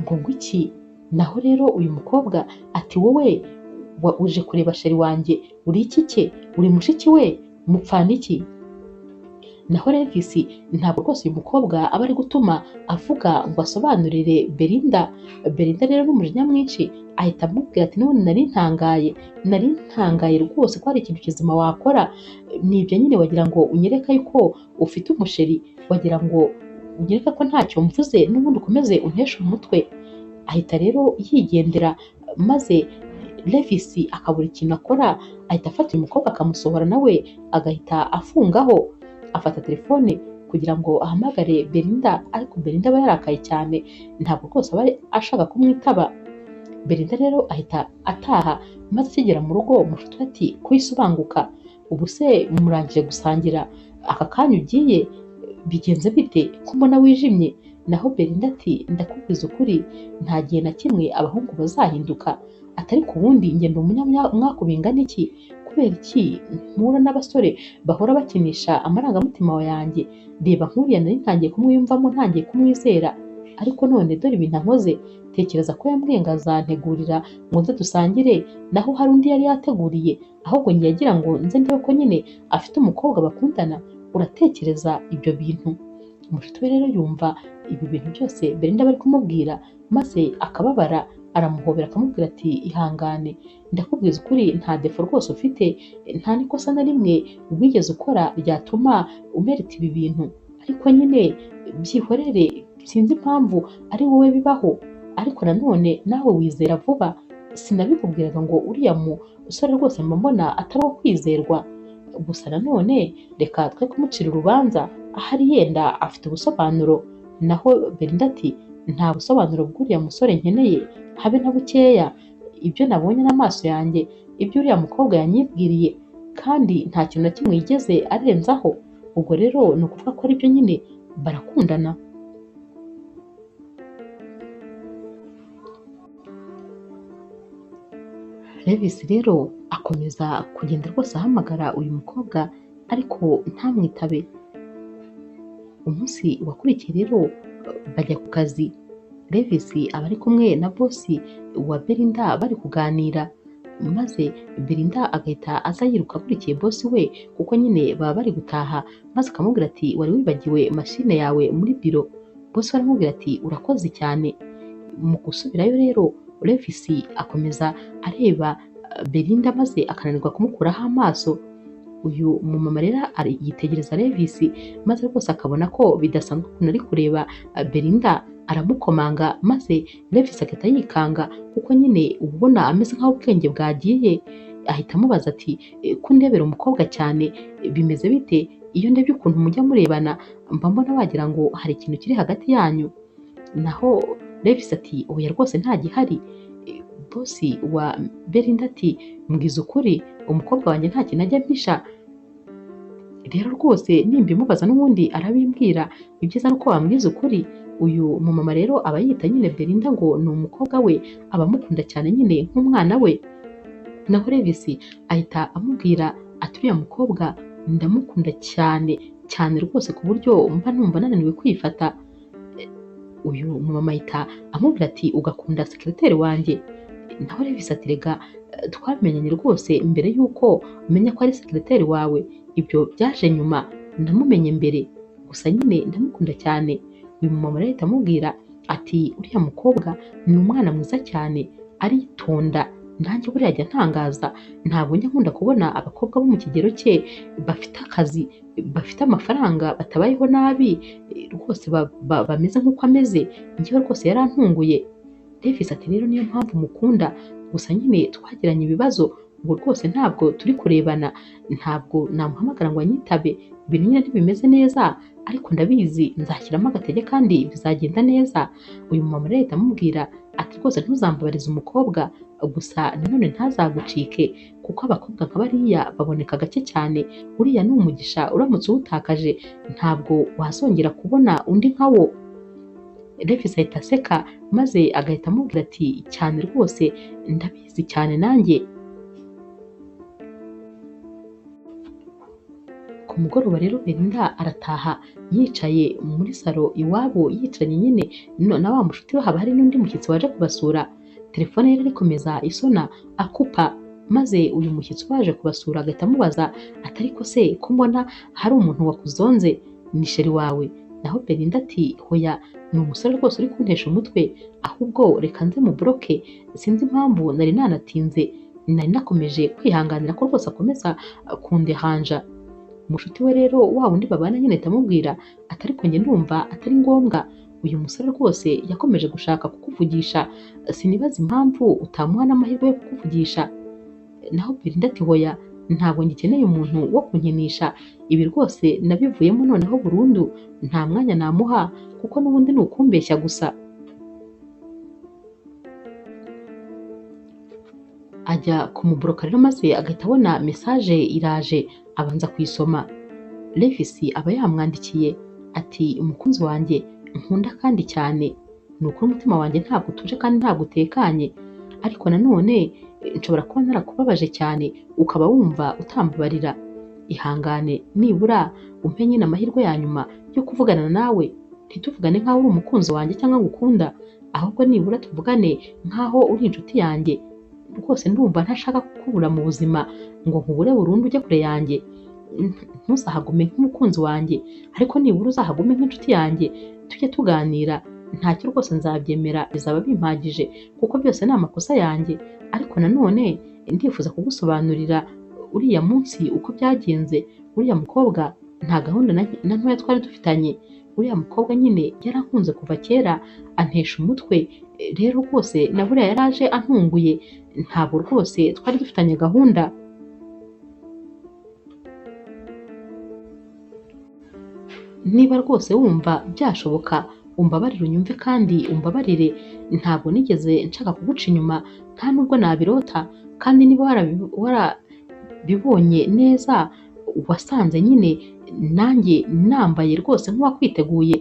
ngo iki? Naho rero uyu mukobwa ati wowe uje kureba sheri wanjye, uri iki cye? Uri mushiki we? Mupfana iki? Naho Levis ntabwo rwose uyu mukobwa aba ari gutuma avuga ngo asobanurire Belinda. Belinda rero n'umujinya mwinshi ahita amubwira ati none nari ntangaye rwose ko hari ikintu kizima wakora. Nibyo nyine wagira ngo unyereka yuko ufite umusheri, wagira ngo unyereka ko ntacyo mvuze n'ubundi ukomeze unteshe umutwe. Ahita rero yigendera maze Levis akabura ikintu akora, ahita afata uyu mukobwa akamusohora nawe agahita afungaho. Afata telefone kugira ngo ahamagare Belinda, ariko Belinda aba yarakaye cyane, ntabwo rwose aba ashaka kumwitaba. Belinda rero ahita ataha maze akigera mu rugo umushuti ati kuyisobanguka, ubu se murangije gusangira aka kanya ugiye? Bigenze bite ko mbona wijimye? Naho Belinda ati ndakubwiza ukuri, nta gihe na kimwe abahungu bazahinduka, atari ku wundi ngenda umunyamwaka bingana iki? Kubera iki mpura n'abasore bahora bakinisha amarangamutima yanjye? Reba nk'uriya nari ntangiye kumwiyumvamo, ntangiye kumwizera, ariko none dore ibintu ankoze. Tekereza ko yambwiye ngo azantegurira ngo nze dusangire, naho hari undi yari yateguriye, ahubwo njye yagira ngo nze ndebe ko nyine afite umukobwa bakundana. Uratekereza ibyo bintu? Umushuti we rero yumva ibi bintu byose Belinda bari kumubwira maze akababara, aramuhobera akamubwira ati ihangane, ndakubwiza ukuri nta defo rwose ufite, nta n'ikosa na rimwe wigeze ukora ryatuma umerita ibi bintu, ariko nyine byihorere, sinzi impamvu ari wowe bibaho, ariko nanone nawe wizera vuba. Sinabikubwiraga ngo uriya musore rwose mbona atari uwo kwizerwa, gusa nanone reka twe kumucira urubanza, ahari yenda afite ubusobanuro. Naho Belinda ati nta busobanuro bw'uriya musore nkeneye habe na bukeya, ibyo nabonye n'amaso yanjye, ibyo uriya mukobwa yanyibwiriye, kandi nta kintu na kimwe yigeze arenzaho. Ubwo rero ni ukuvuga ko ari byo nyine barakundana. Levis rero akomeza kugenda rwose ahamagara uyu mukobwa ariko ntamwitabe. Umunsi wakurikiye rero bajya ku kazi, Levis aba ari kumwe na bosi wa Belinda bari kuganira, maze Belinda agahita aza yiruka akurikiye bosi we kuko nyine baba bari gutaha, maze akamubwira ati wari wibagiwe mashine yawe muri biro. Bosi we aramubwira ati urakoze cyane. Mu gusubirayo rero Levis akomeza areba Belinda maze akananirwa kumukuraho amaso. Uyu mumama rero yitegereza Levis maze rwose akabona ko bidasanzwe ukuntu ari kureba Belinda, aramukomanga maze Levis agahita yikanga kuko nyine ubona ameze nk'aho ubwenge bwagiye. Ahita amubaza ati ko ndebera umukobwa cyane, bimeze bite? Iyo ndebye ukuntu mujya murebana mba mbona wagira ngo hari ikintu kiri hagati yanyu. Naho Levis ati oya rwose nta gihari. Bosi wa Belinda ati mbwiza ukuri, umukobwa wanjye nta kintu ajya mpisha. rero rwose nimbimubaza n'ubundi arabimbwira, ibyiza ni uko wambwiza ukuri. Uyu mumama rero aba yita nyine Belinda ngo ni umukobwa we, aba amukunda cyane nyine nk'umwana we. Naho Levis ahita amubwira ati uriya mukobwa ndamukunda cyane cyane rwose ku buryo mba numva nananiwe kwifata. Uyu mumama ahita amubwira ati ugakunda sekereteri wanjye. Naho Levis ati rega twamenyanye rwose mbere y'uko umenya ko ari sekereteri wawe, ibyo byaje nyuma, namumenye mbere, gusa nyine ndamukunda cyane. Uyu mumama rero ahita amubwira ati uriya mukobwa ni umwana mwiza cyane, aritonda, nanjye buriya ajya ntangaza, ntabwo njya nkunda kubona abakobwa bo mu kigero cye bafite akazi, bafite amafaranga, batabayeho nabi, rwose bameze nk'uko ameze. Njyewe rwose yarantunguye. Davis ati rero niyo mpamvu mukunda, gusa nyine twagiranye ibibazo, ubu rwose ntabwo turi kurebana, ntabwo namuhamagara ngo anyitabe, ibintu nyine ntibimeze neza, ariko ndabizi nzashyiramo agatege kandi bizagenda neza. Uyu mumama rero ahita amubwira ati rwose ntuzambabarize umukobwa, gusa nanone ntazagucike, kuko abakobwa nka bariya baboneka gake cyane, uriya ni umugisha uramutse uwutakaje ntabwo wazongera kubona undi nka wo. Davis ahita aseka maze agahita amubwira ati cyane rwose ndabizi cyane nanjye. Ku mugoroba rero Belinda arataha yicaye muri salo iwabo, yicaranye nyine na wa mushuti we, haba hari n'undi mushyitsi waje kubasura. Telefone ye ikomeza isona akupa, maze uyu mushyitsi waje kubasura agahita amubaza ati ariko se ko mbona hari umuntu wakuzonze, ni sheri wawe? Naho Belinda ati hoya, ni umusore rwose uri kuntesha umutwe, ahubwo reka nze mu bloke, sinzi impamvu nari nanatinze, nari nakomeje kwihanganira ko rwose akomeza kundehanja. Umushuti we rero wa wundi babana nyine ahita amubwira ati ariko njye ndumva atari ngombwa, uyu musore rwose yakomeje gushaka kukuvugisha, sinibaza impamvu utamuha n'amahirwe yo kukuvugisha. Naho Belinda ati hoya, ntabwo ngikeneye umuntu wo kunkinisha, ibi rwose nabivuyemo noneho burundu, nta mwanya namuha kuko n'ubundi ni ukumbeshya gusa. Ajya kumubloka rero maze agahita abona message iraje, abanza kuyisoma. Levis aba yamwandikiye ati umukunzi wanjye nkunda kandi cyane, ni ukuri umutima wanjye ntabwo utuje kandi ntabwo utekanye, ariko nanone nshobora kuba narakubabaje cyane ukaba wumva utambabarira. Ihangane nibura umpe nyine amahirwe ya nyuma yo kuvugana nawe, ntituvugane nk'aho uri umukunzi wanjye cyangwa ngukunda, ahubwo nibura tuvugane nk'aho uri inshuti yanjye. Rwose ndumva ntashaka kukubura mu buzima ngo nkubure burundu ujye kure yanjye. Ntuzahagume nk'umukunzi wanjye, ariko nibura uzahagume nk'inshuti yanjye, tujye tuganira, ntacyo rwose nzabyemera, bizaba bimpagije kuko byose ni amakosa yanjye, ariko nanone ndifuza kugusobanurira uriya munsi uko byagenze. Uriya mukobwa nta gahunda na ntoya twari dufitanye, uriya mukobwa nyine yarankunze kuva kera, antesha umutwe, rero rwose na buriya yaraje antunguye, ntabwo rwose twari dufitanye gahunda. Niba rwose wumva byashoboka umbabarire unyumve kandi umbabarire, ntabwo nigeze nshaka kuguca inyuma, nta nubwo nabirota, kandi niba warabibonye neza wasanze nyine nanjye nambaye rwose nk'uwakwiteguye,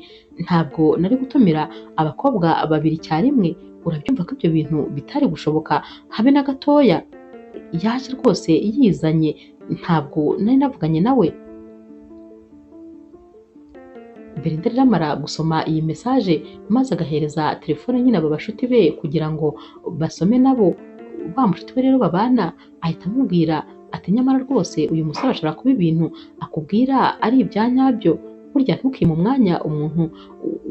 ntabwo nari gutumira abakobwa babiri icyarimwe. Urabyumva ko ibyo bintu bitari gushoboka habe na gatoya. Yaje rwose yizanye, ntabwo nari navuganye nawe. Belinda rero amara gusoma iyi message maze agahereza telefone nyine aba bashuti be kugira ngo basome nabo. Wa mushuti we rero babana ahita amubwira ati nyamara rwose uyu musore ashobora kuba ibintu akubwira ari ibya nyabyo, burya ntukime umwanya umuntu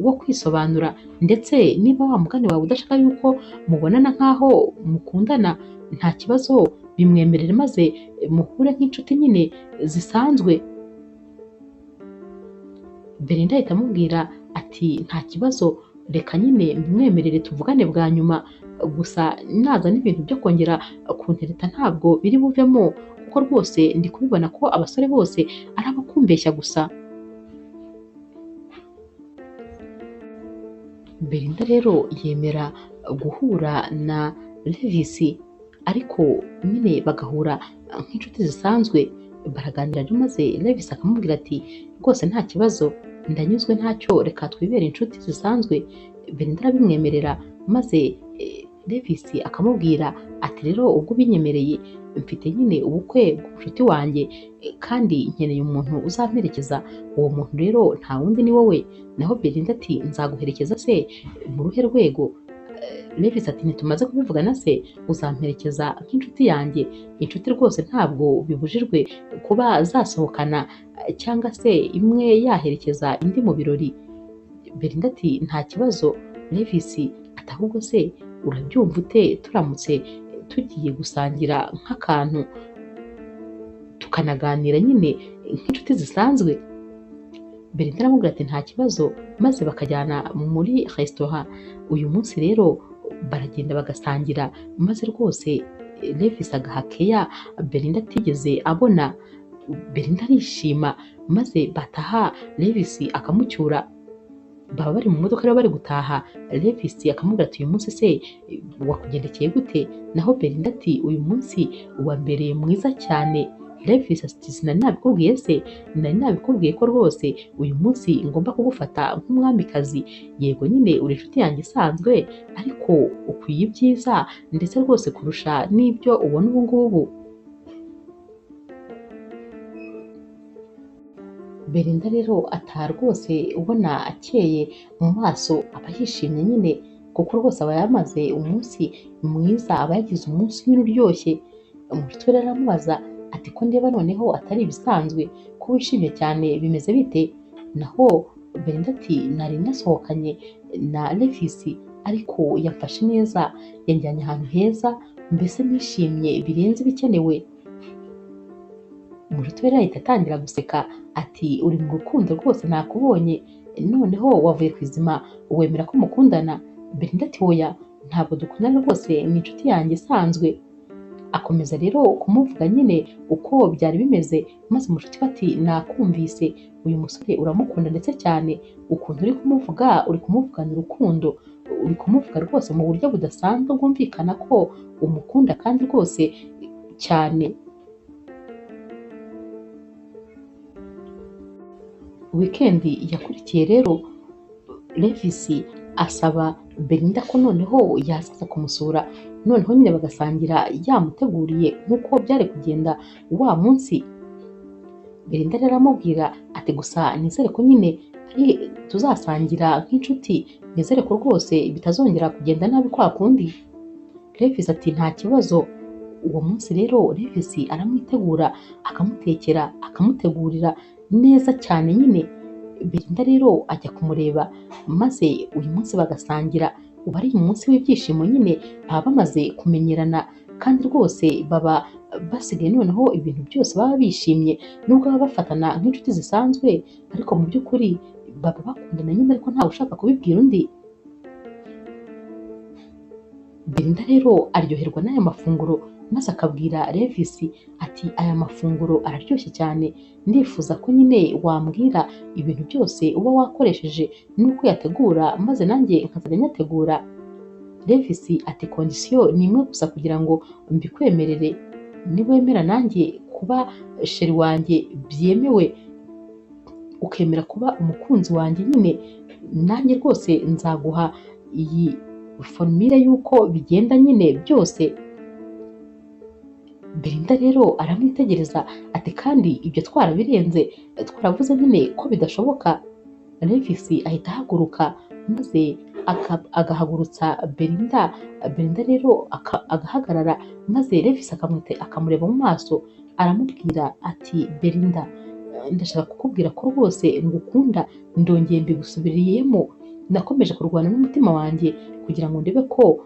wo kwisobanura, ndetse niba wa mugani wawe udashaka yuko mubonana nk'aho mukundana, nta kibazo bimwemerere maze muhure nk'inshuti nyine zisanzwe. Belinda ahita amubwira ati nta kibazo, reka nyine mbimwemerere tuvugane bwa nyuma, gusa nazana ibintu byo kongera kuntereta ntabwo biri buvemo, kuko rwose ndi kubibona ko abasore bose ari abo kumbeshya gusa. Belinda rero yemera guhura na Levis, ariko nyine bagahura nk'inshuti zisanzwe. baraganira rero maze Levis akamubwira ati rwose nta kibazo, ndanyuzwe ntacyo, reka twibere inshuti zisanzwe. Belinda arabimwemerera maze Levis akamubwira ati rero ubwo ubinyemereye mfite nyine ubukwe bw'umushuti wanjye kandi nkeneye umuntu uzamperekeza, uwo muntu rero nta wundi ni wowe. Naho Belinda ati nzaguherekeza se mu ruhe rwego? Levis ati ntitumaze kubivugana se, uzamperekeza nk'inshuti yanjye. Inshuti rwose ntabwo bibujijwe kuba zasohokana cyangwa se imwe yaherekeza indi mu birori. Belinda ati nta kibazo. Levis ati ahubwo se urabyumva ute turamutse tugiye gusangira nk'akantu tukanaganira nyine nk'inshuti zisanzwe? Belinda aramubwira ati nta kibazo, maze bakajyana muri resitora. Uyu munsi rero baragenda bagasangira maze rwose Levis agaha keya Belinda atigeze abona. Belinda arishima maze bataha Levis akamucyura. Baba bari mu modoka rero bari gutaha, Levis akamubwira ati uyu munsi se wakugendekeye gute? Naho Belinda ati uyu munsi wambereye mwiza cyane. Levis ati sinari nabikubwiye se? Nari nabikubwiye ko rwose uyu munsi ngomba kugufata nk'umwamikazi. Yego nyine uri inshuti yanjye isanzwe, ariko ukwiye ibyiza ndetse rwose kurusha n'ibyo ubona ubu ngubu. Belinda rero ataha rwose ubona akeye mu maso, aba yishimye nyine kuko rwose aba yamaze umunsi mwiza, aba yagize umunsi nyine uryoshye. Umushuti we rero aramubaza ati ko ndeba noneho atari ibisanzwe, ko wishimye cyane, bimeze bite? Naho Belinda ati nari nasohokanye na Levis ariko yamfashe neza, yanjyanye ahantu heza, mbese nishimye birenze ibikenewe. Umushuti we rero ahita atangira guseka ati uri mu rukundo rwose nakubonye, noneho wavuye ku izima wemera ko mukundana? Belinda ati oya, ntabwo dukundana rwose, ni inshuti yanjye isanzwe. Akomeza rero kumuvuga nyine uko byari bimeze, maze umushuti we ati nakumvise, uyu musore uramukunda ndetse cyane, ukuntu uri kumuvuga uri kumuvugana urukundo, uri kumuvuga rwose mu buryo budasanzwe bwumvikana ko umukunda kandi rwose cyane. Wikendi yakurikiye rero Levis asaba Belinda ko noneho yazaza kumusura, noneho nyine bagasangira yamuteguriye nk'uko byari kugenda wa munsi. Belinda rero aramubwira ati gusa nizere ko nyine ari tuzasangira nk'inshuti, nizere ko rwose bitazongera kugenda nabi kwa kundi. Levis ati nta kibazo. Uwo munsi rero Levis aramwitegura, akamutekera, akamutegurira neza cyane nyine. Belinda rero ajya kumureba maze uyu munsi bagasangira, uba ari umunsi w'ibyishimo nyine, baba bamaze kumenyerana kandi rwose baba basigaye noneho ibintu byose baba bishimye, nubwo baba bafatana nk'inshuti zisanzwe ariko mu by'ukuri baba bakundana nyine, ariko ntawe ushaka kubibwira undi. Belinda rero aryoherwa n'aya mafunguro maze akabwira Levis ati aya mafunguro araryoshye cyane, ndifuza ko nyine wambwira ibintu byose uba wakoresheje n'uko yategura maze nanjye nkazajya nyategura. Levis ati kondisiyo ni imwe gusa kugira ngo mbikwemerere, niwemera nanjye kuba sheri wanjye byemewe, ukemera kuba umukunzi wanjye nyine, nanjye rwose nzaguha iyi formule y'uko bigenda nyine byose. Belinda rero aramwitegereza ati kandi ibyo twarabirenze, twaravuze nyine ko bidashoboka. Levis ahita ahaguruka maze agahagurutsa Belinda. Belinda rero agahagarara maze Levis akamureba mu maso, aramubwira ati Belinda, ndashaka kukubwira ko rwose ngukunda, ndongeye mbigusubiriyemo, nakomeje kurwana n'umutima wanjye kugira ngo ndebe ko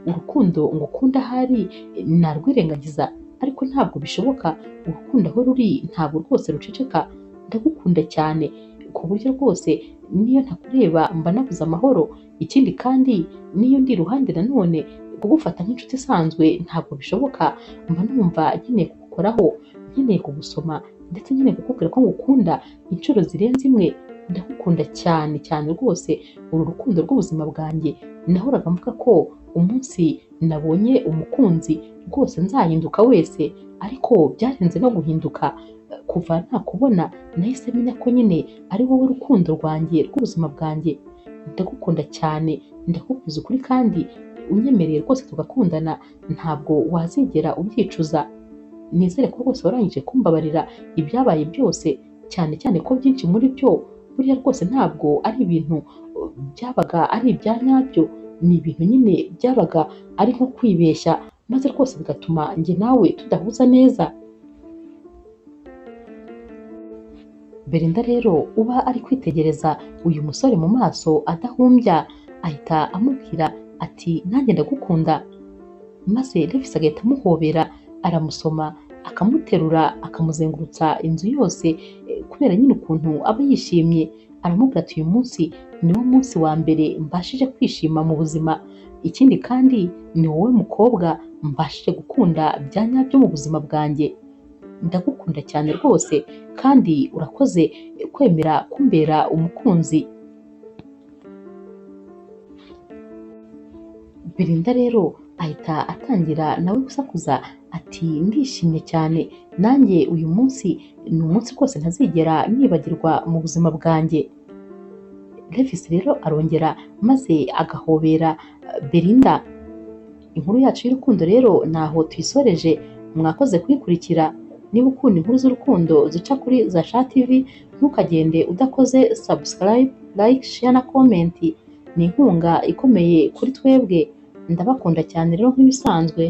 urukundo ngukunda ahari narwirengagiza, ariko ntabwo bishoboka. Urukundo aho ruri ntabwo rwose ruceceka, ndagukunda cyane ku buryo rwose niyo ntakureba mba nabuze amahoro. Ikindi kandi niyo ndi iruhande nanone kugufata nk'inshuti isanzwe ntabwo bishoboka, mba numva nkeneye kugukoraho, nkeneye kugusoma ndetse nkeneye kukubwira ko ngukunda inshuro zirenze imwe. Ndagukunda cyane cyane rwose, uru rukundo rw'ubuzima bwanjye. Nahoraga mvuga ko umunsi nabonye umukunzi rwose nzahinduka wese, ariko byarenze no guhinduka. kuva nakubona nahise menya ko nyine ari wowe rukundo rwanjye rw'ubuzima bwanjye. Ndagukunda cyane, ndakubwiza ukuri kandi unyemereye rwose tugakundana ntabwo wazigera ubyicuza. Nizere ko rwose warangije kumbabarira ibyabaye byose, cyane cyane ko byinshi muri byo buriya rwose ntabwo ari ibintu byabaga ari ibya nyabyo, ni ibintu nyine byabaga ari nko kwibeshya, maze rwose bigatuma njye nawe tudahuza neza. Belinda rero uba ari kwitegereza uyu musore mu maso adahumbya, ahita amubwira ati nanjye ndagukunda, maze Levis agahita amuhobera, aramusoma, akamuterura, akamuzengurutsa inzu yose kubera nyine ukuntu aba yishimye. Aramubwira ati uyu munsi niwo munsi wa mbere mbashije kwishima mu buzima, ikindi kandi ni wowe mukobwa mbashije gukunda bya nyabyo mu buzima bwanjye. Ndagukunda cyane rwose kandi urakoze kwemera kumbera umukunzi. Belinda rero ahita atangira nawe gusakuza ati ndishimye cyane, nanjye uyu munsi ni umunsi rwose ntazigera nibagirwa mu buzima bwanjye. Levis rero arongera maze agahobera Belinda. Inkuru yacu y'urukundo rero naho tuyisoreje, mwakoze kuyikurikira. Niba ukunda inkuru z'urukundo zica kuri Zasha TV, ntukagende udakoze subscribe, like, share na comment. Ni inkunga ikomeye kuri twebwe. Ndabakunda cyane rero nk'ibisanzwe.